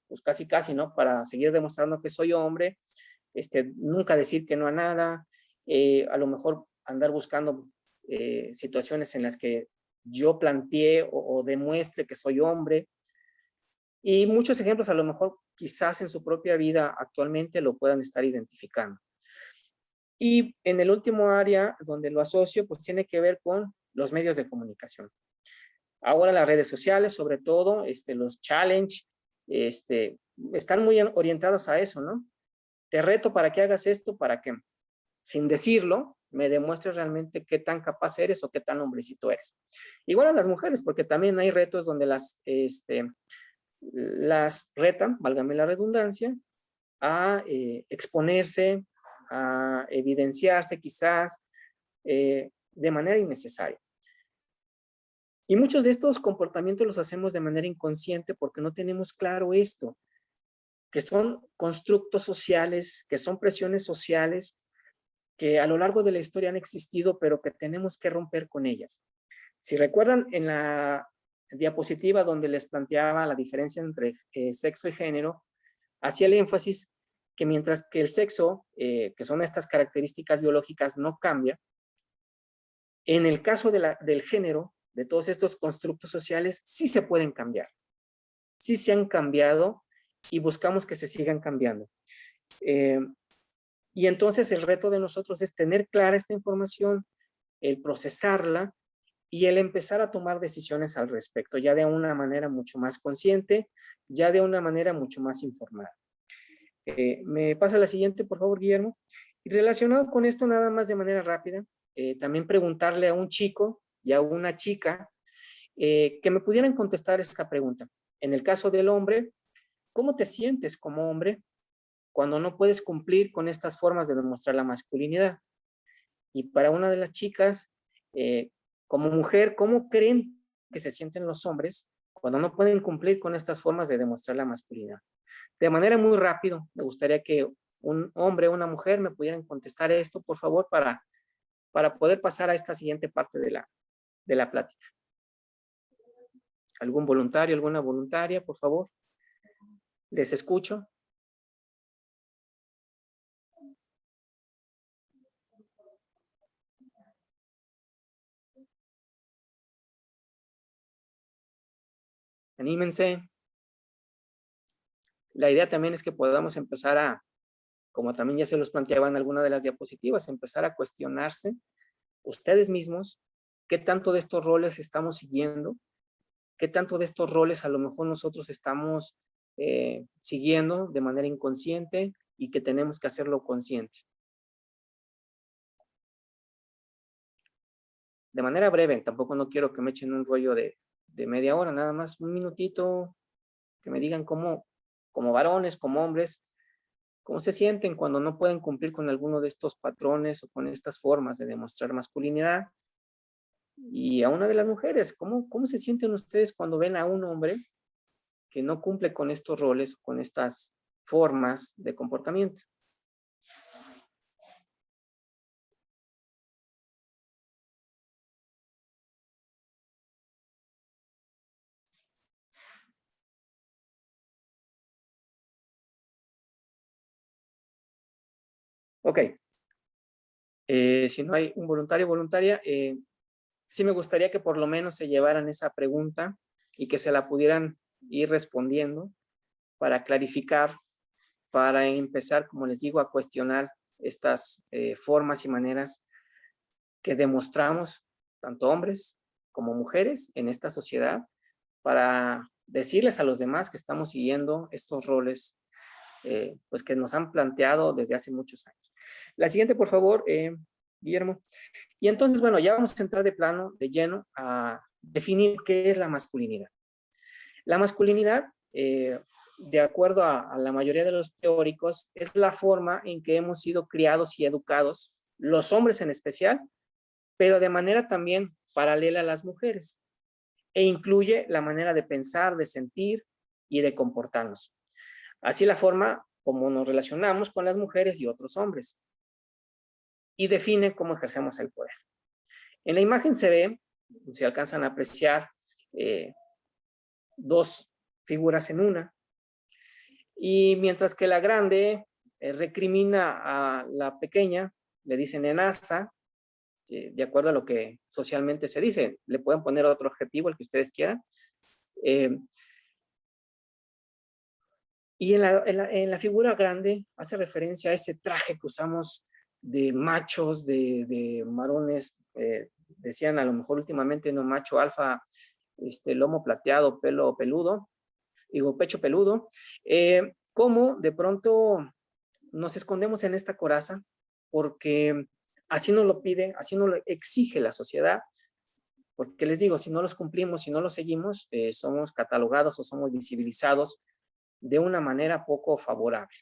pues casi, ¿no? Para seguir demostrando que soy hombre, nunca decir que no a nada, a lo mejor andar buscando situaciones en las que yo planteé o demuestre que soy hombre. Y muchos ejemplos a lo mejor quizás en su propia vida actualmente lo puedan estar identificando. Y en el último área donde lo asocio, pues tiene que ver con los medios de comunicación. Ahora las redes sociales, sobre todo, los challenge, están muy orientados a eso, ¿no? Te reto para que hagas esto, para que, sin decirlo, me demuestres realmente qué tan capaz eres o qué tan hombrecito eres. Igual a las mujeres, porque también hay retos donde las retan, válgame la redundancia, a exponerse, a evidenciarse quizás de manera innecesaria. Y muchos de estos comportamientos los hacemos de manera inconsciente porque no tenemos claro esto, que son constructos sociales, que son presiones sociales que a lo largo de la historia han existido, pero que tenemos que romper con ellas. Si recuerdan en la diapositiva donde les planteaba la diferencia entre sexo y género, hacía el énfasis que mientras que el sexo, que son estas características biológicas, no cambia, en el caso del género, de todos estos constructos sociales, sí se pueden cambiar. Sí se han cambiado y buscamos que se sigan cambiando. Y entonces el reto de nosotros es tener clara esta información, el procesarla y el empezar a tomar decisiones al respecto, ya de una manera mucho más consciente, ya de una manera mucho más informada. Me pasa la siguiente, por favor, Guillermo. Y relacionado con esto, nada más de manera rápida, también preguntarle a un chico y a una chica que me pudieran contestar esta pregunta. En el caso del hombre, ¿cómo te sientes como hombre cuando no puedes cumplir con estas formas de demostrar la masculinidad? Y para una de las chicas, como mujer, ¿cómo creen que se sienten los hombres cuando no pueden cumplir con estas formas de demostrar la masculinidad? De manera muy rápido, me gustaría que un hombre o una mujer me pudieran contestar esto, por favor, para poder pasar a esta siguiente parte de la plática. ¿Algún voluntario, alguna voluntaria, por favor? Les escucho. Anímense. La idea también es que podamos empezar a, como también ya se los planteaba en alguna de las diapositivas, empezar a cuestionarse ustedes mismos qué tanto de estos roles estamos siguiendo, qué tanto de estos roles a lo mejor nosotros estamos siguiendo de manera inconsciente y que tenemos que hacerlo consciente. De manera breve, tampoco no quiero que me echen un rollo de media hora, nada más un minutito, que me digan cómo, como varones, como hombres, cómo se sienten cuando no pueden cumplir con alguno de estos patrones o con estas formas de demostrar masculinidad. Y a una de las mujeres, ¿cómo se sienten ustedes cuando ven a un hombre que no cumple con estos roles, con estas formas de comportamiento? Ok. Si no hay un voluntario o voluntaria, sí me gustaría que por lo menos se llevaran esa pregunta y que se la pudieran ir respondiendo para clarificar, para empezar, como les digo, a cuestionar estas formas y maneras que demostramos, tanto hombres como mujeres, en esta sociedad, para decirles a los demás que estamos siguiendo estos roles pues que nos han planteado desde hace muchos años. La siguiente, por favor, Guillermo. Y entonces, bueno, ya vamos a entrar de plano, de lleno, a definir qué es la masculinidad. La masculinidad, de acuerdo a la mayoría de los teóricos, es la forma en que hemos sido criados y educados, los hombres en especial, pero de manera también paralela a las mujeres, e incluye la manera de pensar, de sentir y de comportarnos. Así la forma como nos relacionamos con las mujeres y otros hombres, y define cómo ejercemos el poder. En la imagen se ve, si alcanzan a apreciar, dos figuras en una, y mientras que la grande recrimina a la pequeña, le dice nenaza, de acuerdo a lo que socialmente se dice, le pueden poner otro adjetivo, el que ustedes quieran, y en la figura grande hace referencia a ese traje que usamos de machos, de varones, decían a lo mejor últimamente, no, macho alfa, lomo plateado, pelo peludo, digo, pecho peludo, cómo de pronto nos escondemos en esta coraza porque así nos lo pide, así nos lo exige la sociedad, porque les digo, si no los cumplimos, si no los seguimos, somos catalogados o somos visibilizados de una manera poco favorable.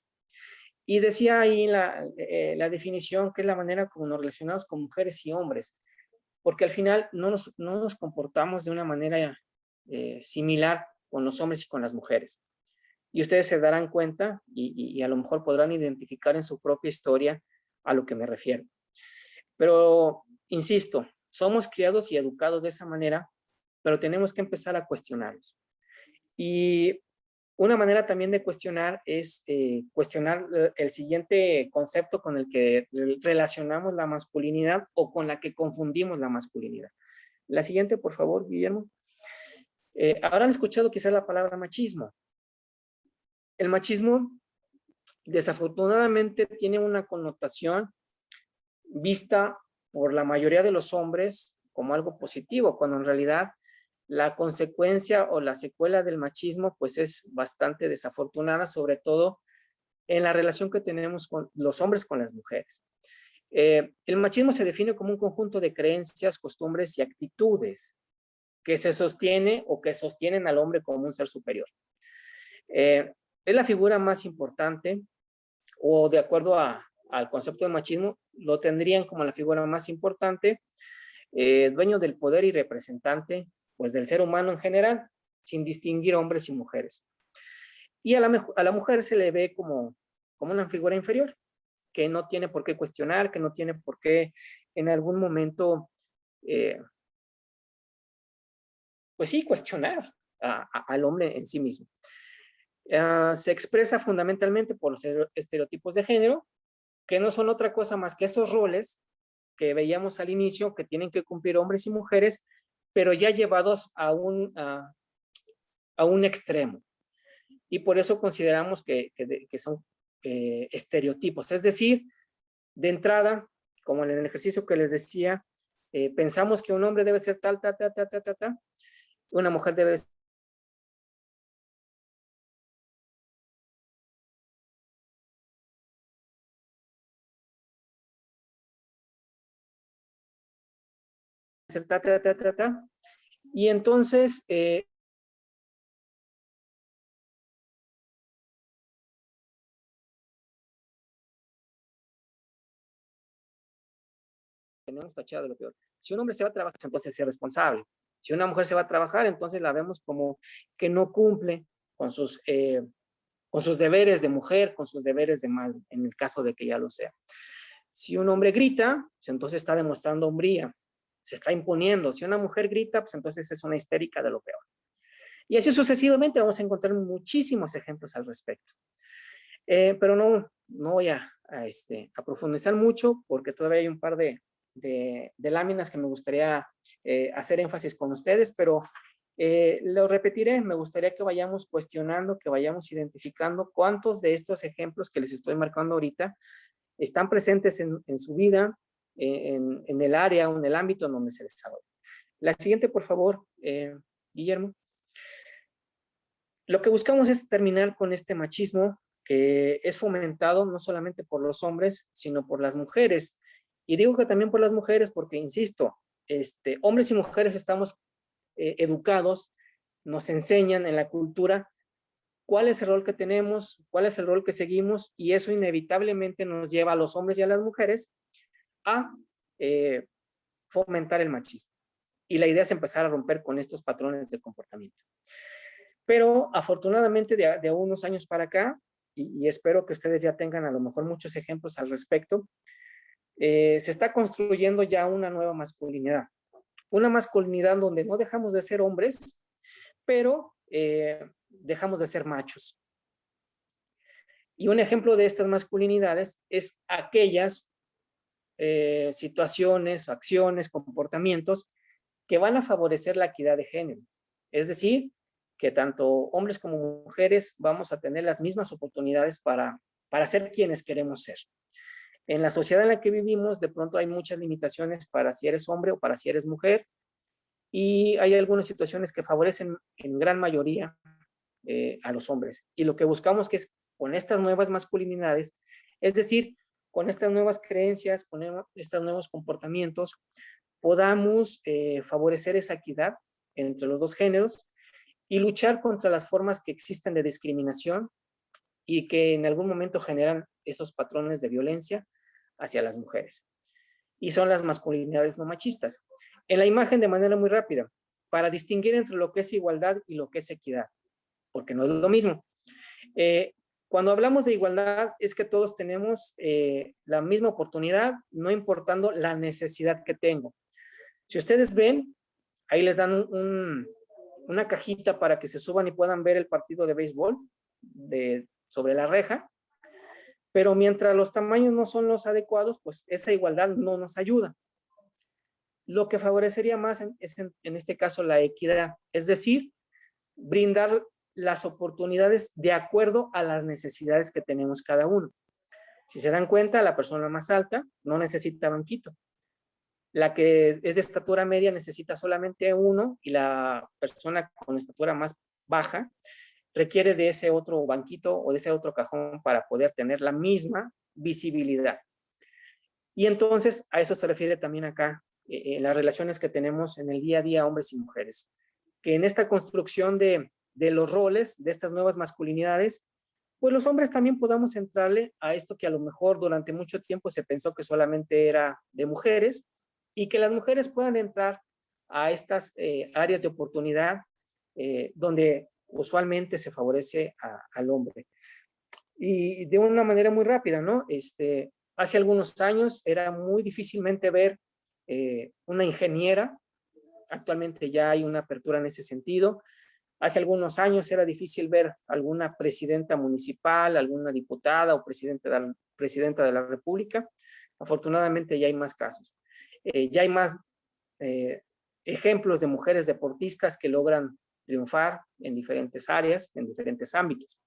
Y decía ahí la definición que es la manera como nos relacionamos con mujeres y hombres, porque al final no nos comportamos de una manera similar con los hombres y con las mujeres. Y ustedes se darán cuenta y a lo mejor podrán identificar en su propia historia a lo que me refiero. Pero, insisto, somos criados y educados de esa manera, pero tenemos que empezar a cuestionarlos. Y una manera también de cuestionar es cuestionar el siguiente concepto con el que relacionamos la masculinidad o con la que confundimos la masculinidad. La siguiente, por favor, Guillermo. Habrán escuchado quizás la palabra machismo. El machismo, desafortunadamente, tiene una connotación vista por la mayoría de los hombres como algo positivo, cuando en realidad la consecuencia o la secuela del machismo pues es bastante desafortunada, sobre todo en la relación que tenemos con los hombres con las mujeres. El machismo se define como un conjunto de creencias, costumbres y actitudes que se sostiene o que sostienen al hombre como un ser superior. Es la figura más importante, o de acuerdo al concepto de machismo, lo tendrían como la figura más importante, dueño del poder y representante pues del ser humano en general, sin distinguir hombres y mujeres. Y a la mujer se le ve como una figura inferior, que no tiene por qué cuestionar, que no tiene por qué en algún momento, pues sí, cuestionar al hombre en sí mismo. Se expresa fundamentalmente por los estereotipos de género, que no son otra cosa más que esos roles que veíamos al inicio, que tienen que cumplir hombres y mujeres, pero ya llevados a un extremo. Y por eso consideramos que son estereotipos. Es decir, de entrada, como en el ejercicio que les decía, pensamos que un hombre debe ser tal, una mujer debe ser y entonces tenemos tachado de lo peor. Si un hombre se va a trabajar, entonces es responsable. Si una mujer se va a trabajar, entonces la vemos como que no cumple con sus deberes de mujer, con sus deberes de madre, en el caso de que ya lo sea. Si un hombre grita, pues entonces está demostrando hombría, se está imponiendo. Si una mujer grita, pues entonces es una histérica de lo peor. Y así sucesivamente vamos a encontrar muchísimos ejemplos al respecto. Pero no voy a profundizar mucho porque todavía hay un par de láminas que me gustaría hacer énfasis con ustedes, pero lo repetiré, me gustaría que vayamos cuestionando, que vayamos identificando cuántos de estos ejemplos que les estoy marcando ahorita están presentes en su vida, en el área o en el ámbito en donde se desarrolla. La siguiente, por favor, Guillermo. Lo que buscamos es terminar con este machismo que es fomentado no solamente por los hombres, sino por las mujeres. Y digo que también por las mujeres porque, insisto, hombres y mujeres estamos educados, nos enseñan en la cultura cuál es el rol que tenemos, cuál es el rol que seguimos, y eso inevitablemente nos lleva a los hombres y a las mujeres a fomentar el machismo. Y la idea es empezar a romper con estos patrones de comportamiento. Pero afortunadamente de unos años para acá, y espero que ustedes ya tengan a lo mejor muchos ejemplos al respecto, se está construyendo ya una nueva masculinidad. Una masculinidad donde no dejamos de ser hombres, pero dejamos de ser machos. Y un ejemplo de estas masculinidades es aquellas situaciones, acciones, comportamientos que van a favorecer la equidad de género. Es decir, que tanto hombres como mujeres vamos a tener las mismas oportunidades para ser quienes queremos ser. En la sociedad en la que vivimos, de pronto hay muchas limitaciones para si eres hombre o para si eres mujer, y hay algunas situaciones que favorecen en gran mayoría a los hombres. Y lo que buscamos que es con estas nuevas masculinidades, es decir, con estas nuevas creencias, con estos nuevos comportamientos, podamos favorecer esa equidad entre los dos géneros y luchar contra las formas que existen de discriminación y que en algún momento generan esos patrones de violencia hacia las mujeres. Y son las masculinidades no machistas. En la imagen, de manera muy rápida, para distinguir entre lo que es igualdad y lo que es equidad, porque no es lo mismo. Cuando hablamos de igualdad es que todos tenemos la misma oportunidad, no importando la necesidad que tengo. Si ustedes ven, ahí les dan una cajita para que se suban y puedan ver el partido de béisbol sobre la reja, pero mientras los tamaños no son los adecuados, pues esa igualdad no nos ayuda. Lo que favorecería más es en este caso la equidad, es decir, brindar las oportunidades de acuerdo a las necesidades que tenemos cada uno. Si se dan cuenta, la persona más alta no necesita banquito. La que es de estatura media necesita solamente uno, y la persona con estatura más baja requiere de ese otro banquito o de ese otro cajón para poder tener la misma visibilidad. Y entonces a eso se refiere también acá las relaciones que tenemos en el día a día hombres y mujeres, que en esta construcción de los roles, de estas nuevas masculinidades, pues los hombres también podamos entrarle a esto que a lo mejor durante mucho tiempo se pensó que solamente era de mujeres, y que las mujeres puedan entrar a estas áreas de oportunidad donde usualmente se favorece al hombre. Y de una manera muy rápida, ¿no? Hace algunos años era muy difícilmente ver una ingeniera, actualmente ya hay una apertura en ese sentido. Hace algunos años era difícil ver alguna presidenta municipal, alguna diputada o presidenta de la República. Afortunadamente ya hay más casos. Ya hay más ejemplos de mujeres deportistas que logran triunfar en diferentes áreas, en diferentes ámbitos.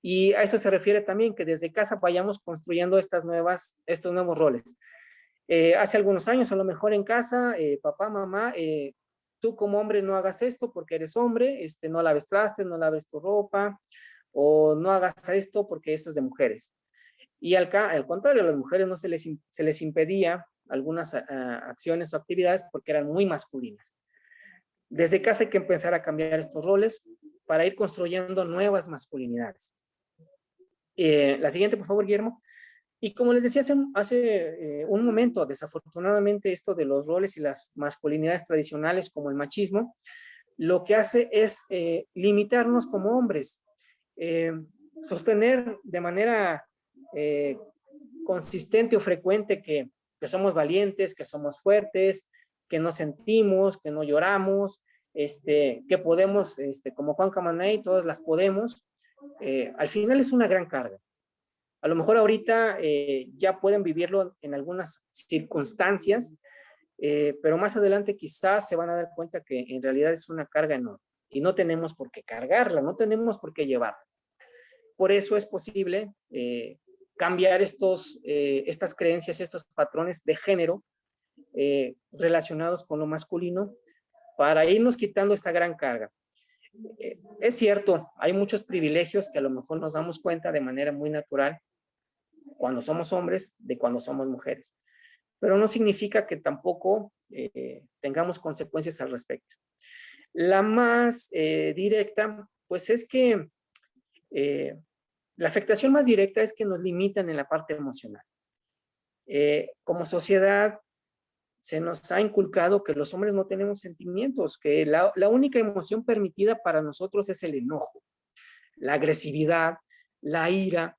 Y a eso se refiere también, que desde casa vayamos construyendo estos nuevos roles. Hace algunos años, a lo mejor en casa, papá, mamá, tú como hombre no hagas esto porque eres hombre, no laves trastes, no laves tu ropa, o no hagas esto porque esto es de mujeres. Y al contrario, a las mujeres no se les impedía algunas acciones o actividades porque eran muy masculinas. Desde casa hay que empezar a cambiar estos roles para ir construyendo nuevas masculinidades. La siguiente, por favor, Guillermo. Y como les decía hace un momento, desafortunadamente esto de los roles y las masculinidades tradicionales como el machismo, lo que hace es limitarnos como hombres, sostener de manera consistente o frecuente que somos valientes, que somos fuertes, que no sentimos, que no lloramos, que podemos, como Juan Camaney, todas las podemos. Al final es una gran carga. A lo mejor ahorita ya pueden vivirlo en algunas circunstancias, pero más adelante quizás se van a dar cuenta que en realidad es una carga enorme y no tenemos por qué cargarla, no tenemos por qué llevarla. Por eso es posible cambiar estas creencias, estos patrones de género relacionados con lo masculino para irnos quitando esta gran carga. Es cierto, hay muchos privilegios que a lo mejor nos damos cuenta de manera muy natural cuando somos hombres de cuando somos mujeres, pero no significa que tampoco tengamos consecuencias al respecto. La más directa, pues es que la afectación más directa es que nos limitan en la parte emocional. Como sociedad, se nos ha inculcado que los hombres no tenemos sentimientos, que la única emoción permitida para nosotros es el enojo, la agresividad, la ira,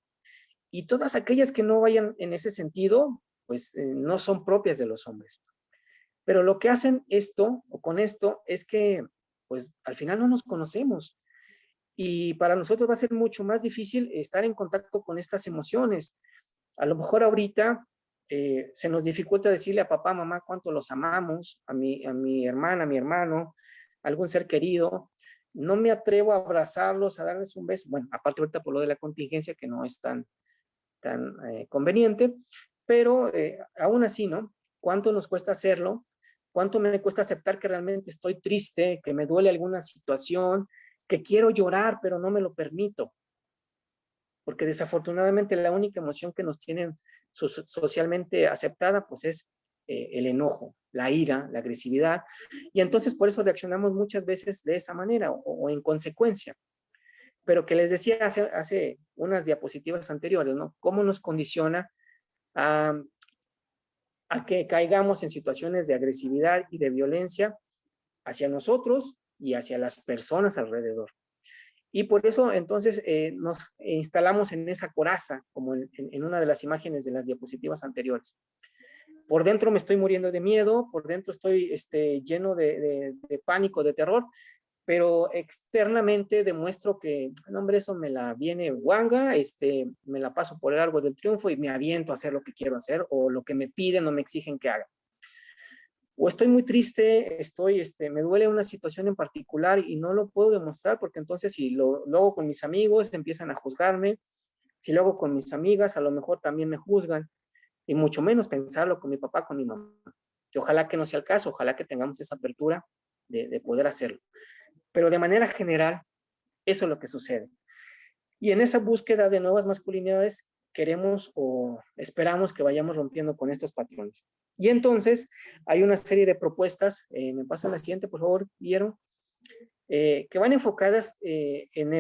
y todas aquellas que no vayan en ese sentido, pues no son propias de los hombres. Pero lo que hacen con esto, es que, pues al final no nos conocemos, y para nosotros va a ser mucho más difícil estar en contacto con estas emociones. A lo mejor ahorita se nos dificulta decirle a papá, mamá cuánto los amamos, a mi hermana, a mi hermano, a algún ser querido. No me atrevo a abrazarlos, a darles un beso. Bueno, aparte ahorita por lo de la contingencia, que no es tan conveniente, pero aún así, ¿no? ¿Cuánto nos cuesta hacerlo? ¿Cuánto me cuesta aceptar que realmente estoy triste, que me duele alguna situación, que quiero llorar, pero no me lo permito? Porque desafortunadamente la única emoción que nos tienen socialmente aceptada, pues es el enojo, la ira, la agresividad, y entonces por eso reaccionamos muchas veces de esa manera o en consecuencia. Pero que les decía hace unas diapositivas anteriores, ¿no? Cómo nos condiciona a que caigamos en situaciones de agresividad y de violencia hacia nosotros y hacia las personas alrededor. Y por eso entonces nos instalamos en esa coraza, como en una de las imágenes de las diapositivas anteriores. Por dentro me estoy muriendo de miedo, por dentro estoy lleno de pánico, de terror, pero externamente demuestro que, no, hombre, eso me la viene guanga, me la paso por el árbol del triunfo y me aviento a hacer lo que quiero hacer o lo que me piden o me exigen que haga. O estoy muy triste, me duele una situación en particular y no lo puedo demostrar porque entonces si lo hago con mis amigos empiezan a juzgarme, si lo hago con mis amigas a lo mejor también me juzgan, y mucho menos pensarlo con mi papá, con mi mamá. Y ojalá que no sea el caso, ojalá que tengamos esa apertura de poder hacerlo. Pero de manera general, eso es lo que sucede. Y en esa búsqueda de nuevas masculinidades, queremos o esperamos que vayamos rompiendo con estos patrones. Y entonces, hay una serie de propuestas, me pasa la siguiente, por favor, Guillermo, que van enfocadas en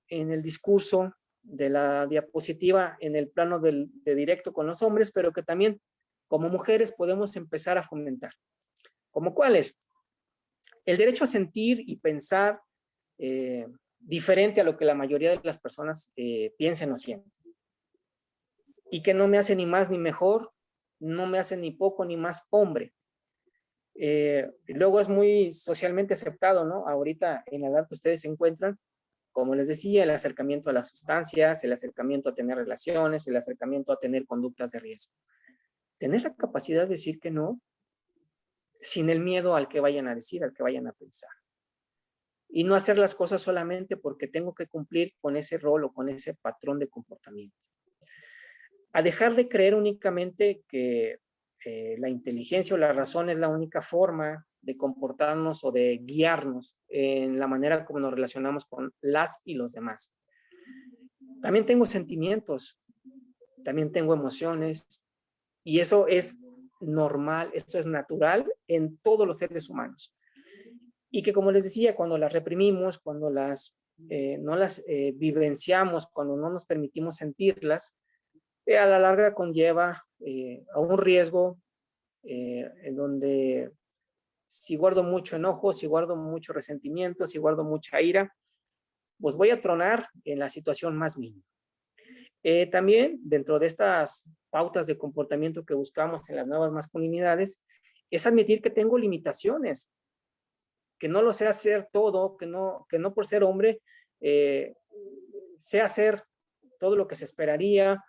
el discurso de la diapositiva, en el plano de directo con los hombres, pero que también, como mujeres, podemos empezar a fomentar. ¿Como cuáles? El derecho a sentir y pensar diferente a lo que la mayoría de las personas piensen o sienten. Y que no me hace ni más ni mejor, no me hace ni poco ni más hombre. Luego es muy socialmente aceptado, ¿no? Ahorita en la edad que ustedes se encuentran, como les decía, el acercamiento a las sustancias, el acercamiento a tener relaciones, el acercamiento a tener conductas de riesgo. Tener la capacidad de decir que no, sin el miedo al que vayan a decir, al que vayan a pensar. Y no hacer las cosas solamente porque tengo que cumplir con ese rol o con ese patrón de comportamiento. A dejar de creer únicamente que la inteligencia o la razón es la única forma de comportarnos o de guiarnos en la manera como nos relacionamos con las y los demás. También tengo sentimientos, también tengo emociones, y eso es normal, eso es natural en todos los seres humanos. Y que, como les decía, cuando las reprimimos, cuando no las vivenciamos, cuando no nos permitimos sentirlas, a la larga conlleva a un riesgo en donde si guardo mucho enojo, si guardo mucho resentimiento, si guardo mucha ira, pues voy a tronar en la situación más mínima. También dentro de estas pautas de comportamiento que buscamos en las nuevas masculinidades, es admitir que tengo limitaciones, que no lo sé hacer todo, que no por ser hombre sé hacer todo lo que se esperaría,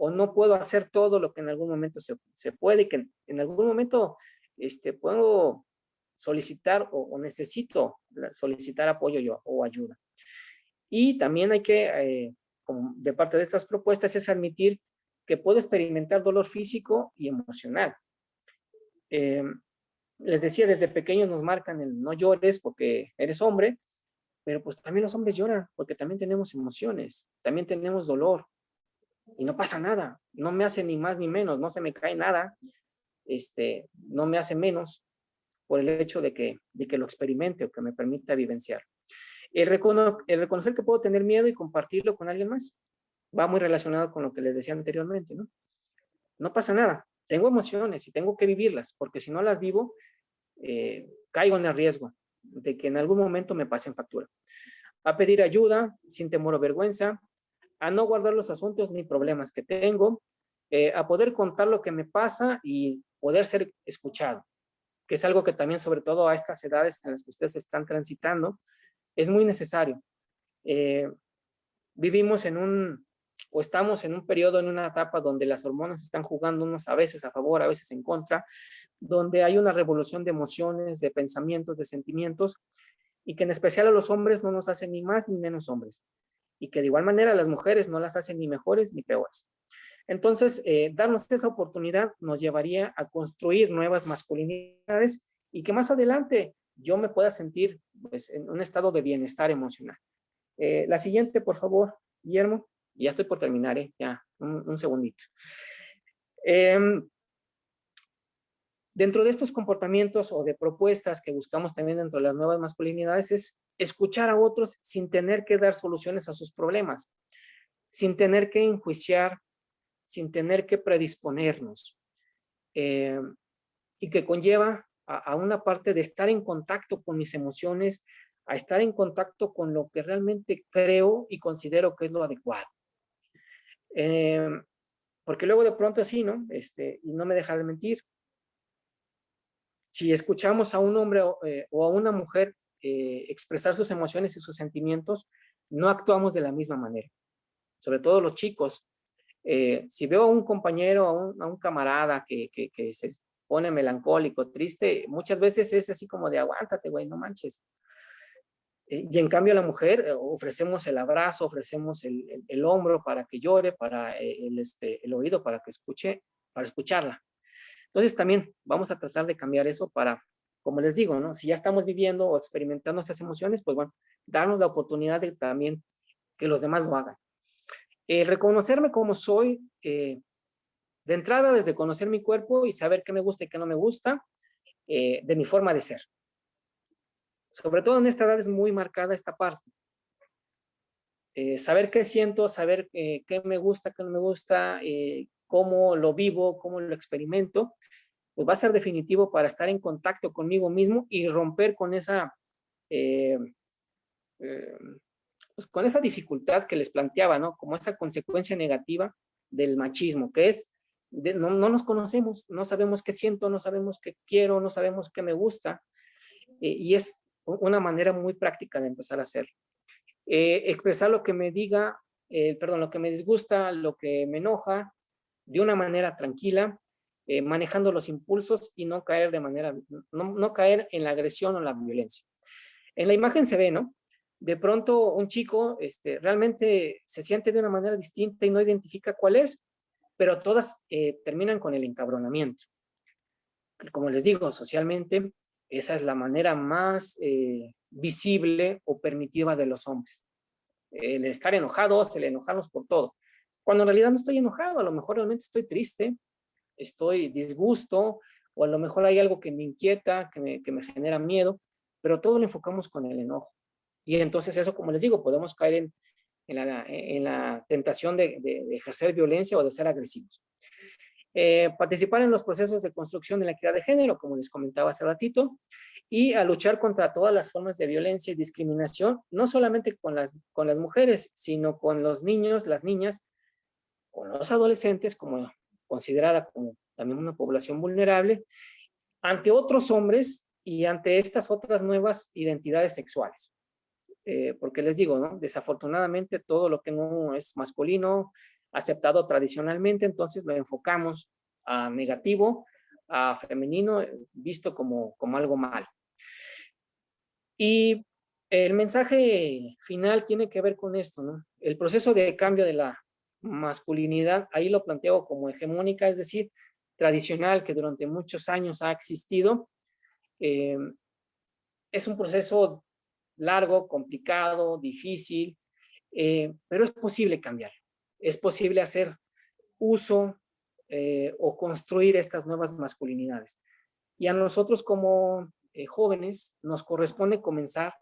o no puedo hacer todo lo que en algún momento se puede, y que en algún momento puedo solicitar o necesito solicitar apoyo yo, o ayuda. Y también hay que como de parte de estas propuestas es admitir que puedo experimentar dolor físico y emocional. Les decía, desde pequeños nos marcan el no llores porque eres hombre, pero pues también los hombres lloran porque también tenemos emociones, también tenemos dolor y no pasa nada, no me hace ni más ni menos, no se me cae nada, no me hace menos por el hecho de que lo experimente o que me permita vivenciar. El reconocer que puedo tener miedo y compartirlo con alguien más va muy relacionado con lo que les decía anteriormente, ¿no? No pasa nada, tengo emociones y tengo que vivirlas, porque si no las vivo, caigo en el riesgo de que en algún momento me pasen factura. A pedir ayuda sin temor o vergüenza, a no guardar los asuntos ni problemas que tengo, a poder contar lo que me pasa y poder ser escuchado, que es algo que también, sobre todo a estas edades en las que ustedes están transitando, es muy necesario. Vivimos o estamos en un periodo, en una etapa donde las hormonas están jugando unos a veces a favor, a veces en contra, donde hay una revolución de emociones, de pensamientos, de sentimientos, y que en especial a los hombres no nos hace ni más ni menos hombres, y que de igual manera a las mujeres no las hace ni mejores ni peores. Entonces, darnos esa oportunidad nos llevaría a construir nuevas masculinidades y que más adelante yo me pueda sentir pues, en un estado de bienestar emocional. La siguiente, por favor, Guillermo. Y ya estoy por terminar, ya, un segundito. Dentro de estos comportamientos o de propuestas que buscamos también dentro de las nuevas masculinidades es escuchar a otros sin tener que dar soluciones a sus problemas, sin tener que enjuiciar, sin tener que predisponernos, y que conlleva a una parte de estar en contacto con mis emociones, a estar en contacto con lo que realmente creo y considero que es lo adecuado. Porque luego de pronto así, ¿no? Y no me deja de mentir. Si escuchamos a un hombre o a una mujer expresar sus emociones y sus sentimientos, no actuamos de la misma manera. Sobre todo los chicos. Si veo a un compañero, a un camarada que se pone melancólico, triste, muchas veces es así como de aguántate, güey, no manches. Y en cambio a la mujer ofrecemos el abrazo, ofrecemos el hombro para que llore, para el oído para que escuche, para escucharla. Entonces también vamos a tratar de cambiar eso para, como les digo, ¿no? Si ya estamos viviendo o experimentando esas emociones, pues bueno, darnos la oportunidad de también que los demás lo hagan. Reconocerme como soy, de entrada desde conocer mi cuerpo y saber qué me gusta y qué no me gusta, de mi forma de ser. Sobre todo en esta edad es muy marcada esta parte. Saber qué siento, saber qué me gusta, qué no me gusta, cómo lo vivo, cómo lo experimento, pues va a ser definitivo para estar en contacto conmigo mismo y romper con esa, pues con esa dificultad que les planteaba, ¿no? Como esa consecuencia negativa del machismo, que es, no nos conocemos, no sabemos qué siento, no sabemos qué quiero, no sabemos qué me gusta, y es una manera muy práctica de empezar a hacerlo. Expresar lo que me diga, lo que me disgusta, lo que me enoja, de una manera tranquila, manejando los impulsos y no caer no caer en la agresión o la violencia. En la imagen se ve, ¿no? De pronto un chico realmente se siente de una manera distinta y no identifica cuál es, pero todas terminan con el encabronamiento. Como les digo, socialmente esa es la manera más visible o permitida de los hombres. El estar enojados, el enojarnos por todo. Cuando en realidad no estoy enojado, a lo mejor realmente estoy triste, estoy disgusto, o a lo mejor hay algo que me inquieta, que me genera miedo, pero todo lo enfocamos con el enojo. Y entonces eso, como les digo, podemos caer en la tentación de ejercer violencia o de ser agresivos. Participar en los procesos de construcción de la equidad de género, como les comentaba hace ratito, y a luchar contra todas las formas de violencia y discriminación, no solamente con las mujeres, sino con los niños, las niñas, con los adolescentes, como considerada como también una población vulnerable, ante otros hombres y ante estas otras nuevas identidades sexuales. Porque les digo, ¿no? Desafortunadamente todo lo que no es masculino, aceptado tradicionalmente, entonces lo enfocamos a negativo, a femenino, visto como algo malo. Y El mensaje final tiene que ver con esto, ¿no? El proceso de cambio de la masculinidad, ahí lo planteo como hegemónica, es decir, tradicional, que durante muchos años ha existido. Es un proceso largo, complicado, difícil, pero es posible cambiar. Es posible hacer uso o construir estas nuevas masculinidades. Y a nosotros como jóvenes nos corresponde comenzar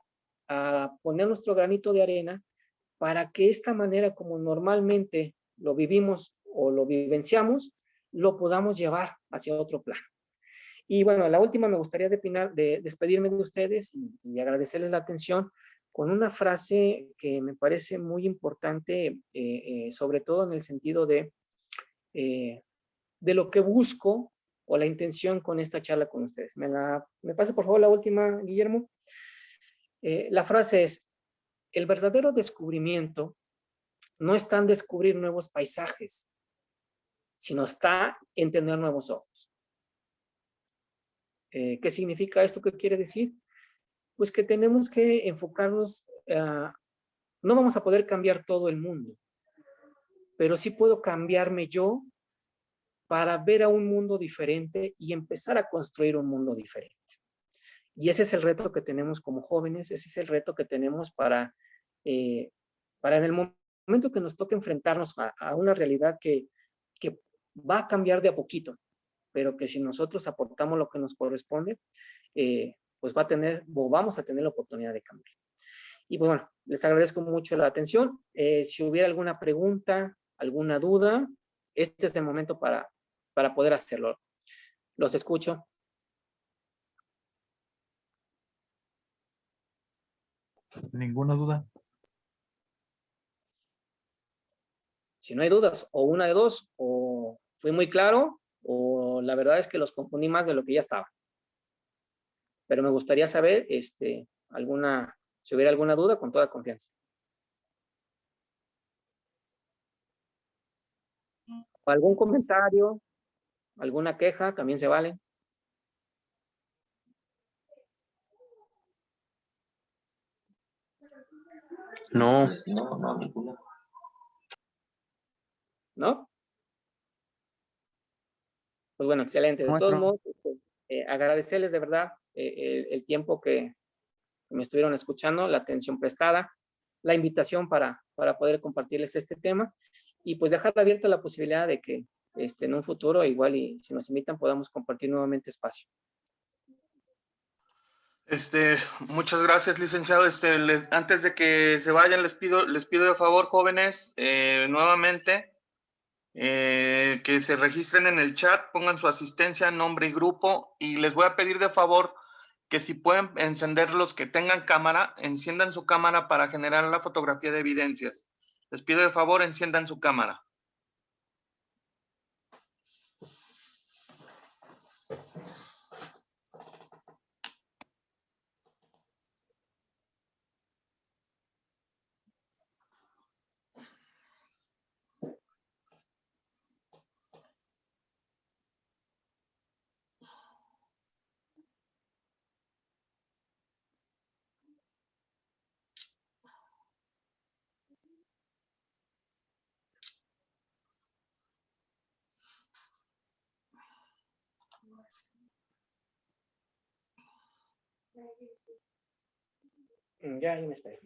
a poner nuestro granito de arena para que esta manera como normalmente lo vivimos o lo vivenciamos, lo podamos llevar hacia otro plano. Y bueno, la última me gustaría despedirme de ustedes y agradecerles la atención con una frase que me parece muy importante, sobre todo en el sentido de lo que busco o la intención con esta charla con ustedes. ¿Me pasa por favor la última, Guillermo? La frase es: el verdadero descubrimiento no está en descubrir nuevos paisajes, sino está en tener nuevos ojos. ¿Qué significa esto? ¿Qué quiere decir? Pues que tenemos que enfocarnos, no vamos a poder cambiar todo el mundo, pero sí puedo cambiarme yo para ver a un mundo diferente y empezar a construir un mundo diferente. Y ese es el reto que tenemos como jóvenes, ese es el reto que tenemos para en el momento que nos toque enfrentarnos a una realidad que va a cambiar de a poquito, pero que si nosotros aportamos lo que nos corresponde, pues vamos a tener la oportunidad de cambiar. Y bueno, les agradezco mucho la atención. Si hubiera alguna pregunta, alguna duda, este es el momento para poder hacerlo. Los escucho. Ninguna duda. Si no hay dudas, o una de dos, o fui muy claro, o la verdad es que los confundí más de lo que ya estaba. Pero me gustaría saber, si hubiera alguna duda, con toda confianza. O algún comentario, alguna queja, también se vale. No. ¿No? Pues bueno, excelente. De todos modos, agradecerles de verdad el tiempo que me estuvieron escuchando, la atención prestada, la invitación para poder compartirles este tema y pues dejar abierta la posibilidad de que en un futuro, igual y si nos invitan, podamos compartir nuevamente espacio. Muchas gracias, licenciado. Antes de que se vayan, les pido de favor, jóvenes, nuevamente, que se registren en el chat, pongan su asistencia, nombre y grupo, y les voy a pedir de favor que si pueden encender los que tengan cámara, enciendan su cámara para generar la fotografía de evidencias. Les pido de favor, enciendan su cámara. Ya, ahí me espero.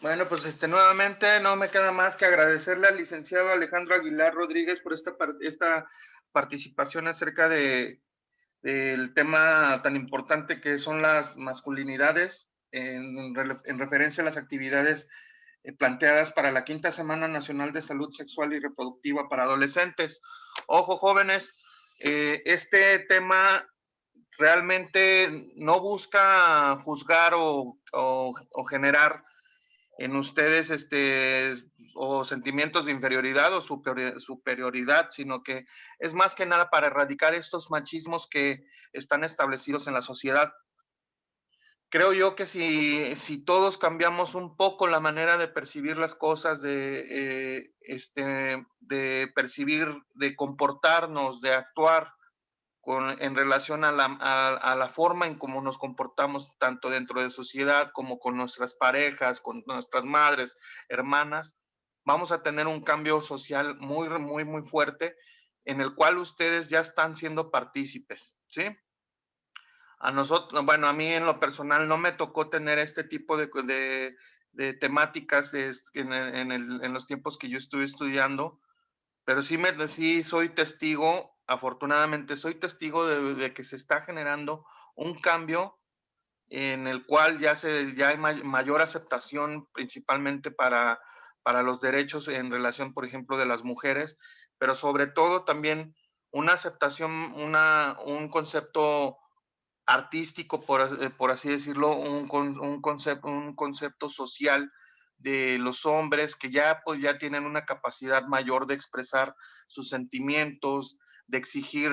Bueno, pues nuevamente no me queda más que agradecerle al licenciado Alejandro Aguilar Rodríguez por esta participación acerca del tema tan importante que son las masculinidades en referencia a las actividades planteadas para la 5ª Semana Nacional de Salud Sexual y Reproductiva para Adolescentes. Ojo, jóvenes, este tema realmente no busca juzgar o generar en ustedes o sentimientos de inferioridad o superioridad, sino que es más que nada para erradicar estos machismos que están establecidos en la sociedad. creo yo que si todos cambiamos un poco la manera de percibir las cosas, de percibir, de comportarnos, de actuar en relación a la forma en cómo nos comportamos tanto dentro de sociedad como con nuestras parejas, con nuestras madres, hermanas, vamos a tener un cambio social muy, muy, muy fuerte en el cual ustedes ya están siendo partícipes, ¿sí? A nosotros, bueno, a mí en lo personal no me tocó tener este tipo de temáticas en los tiempos que yo estuve estudiando, pero sí soy testigo, afortunadamente soy testigo de que se está generando un cambio en el cual ya hay mayor aceptación principalmente para los derechos en relación, por ejemplo, de las mujeres, pero sobre todo también una aceptación, un concepto artístico, por así decirlo, un concepto social de los hombres que ya, pues, ya tienen una capacidad mayor de expresar sus sentimientos, de exigir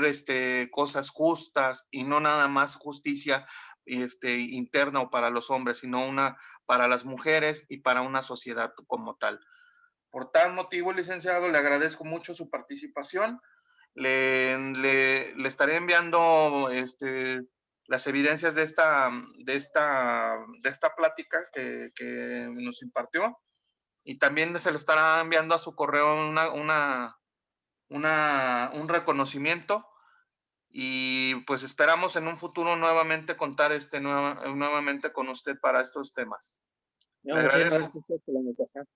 cosas justas y no nada más justicia interna o para los hombres, sino una para las mujeres y para una sociedad como tal. Por tal motivo, licenciado, le agradezco mucho su participación. Le estaré enviando las evidencias de esta plática que nos impartió y también se le estará enviando a su correo un reconocimiento y pues esperamos en un futuro nuevamente contar nuevamente con usted para estos temas. No, Le muchísimas agradezco. gracias por la invitación.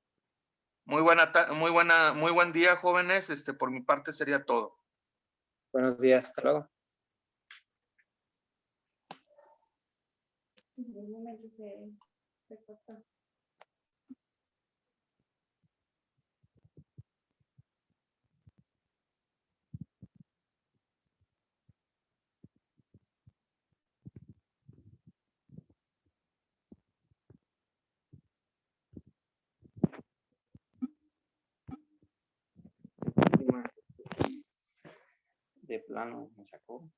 Muy buen día, jóvenes. Por mi parte sería todo. Buenos días, hasta luego. De plano me sacó.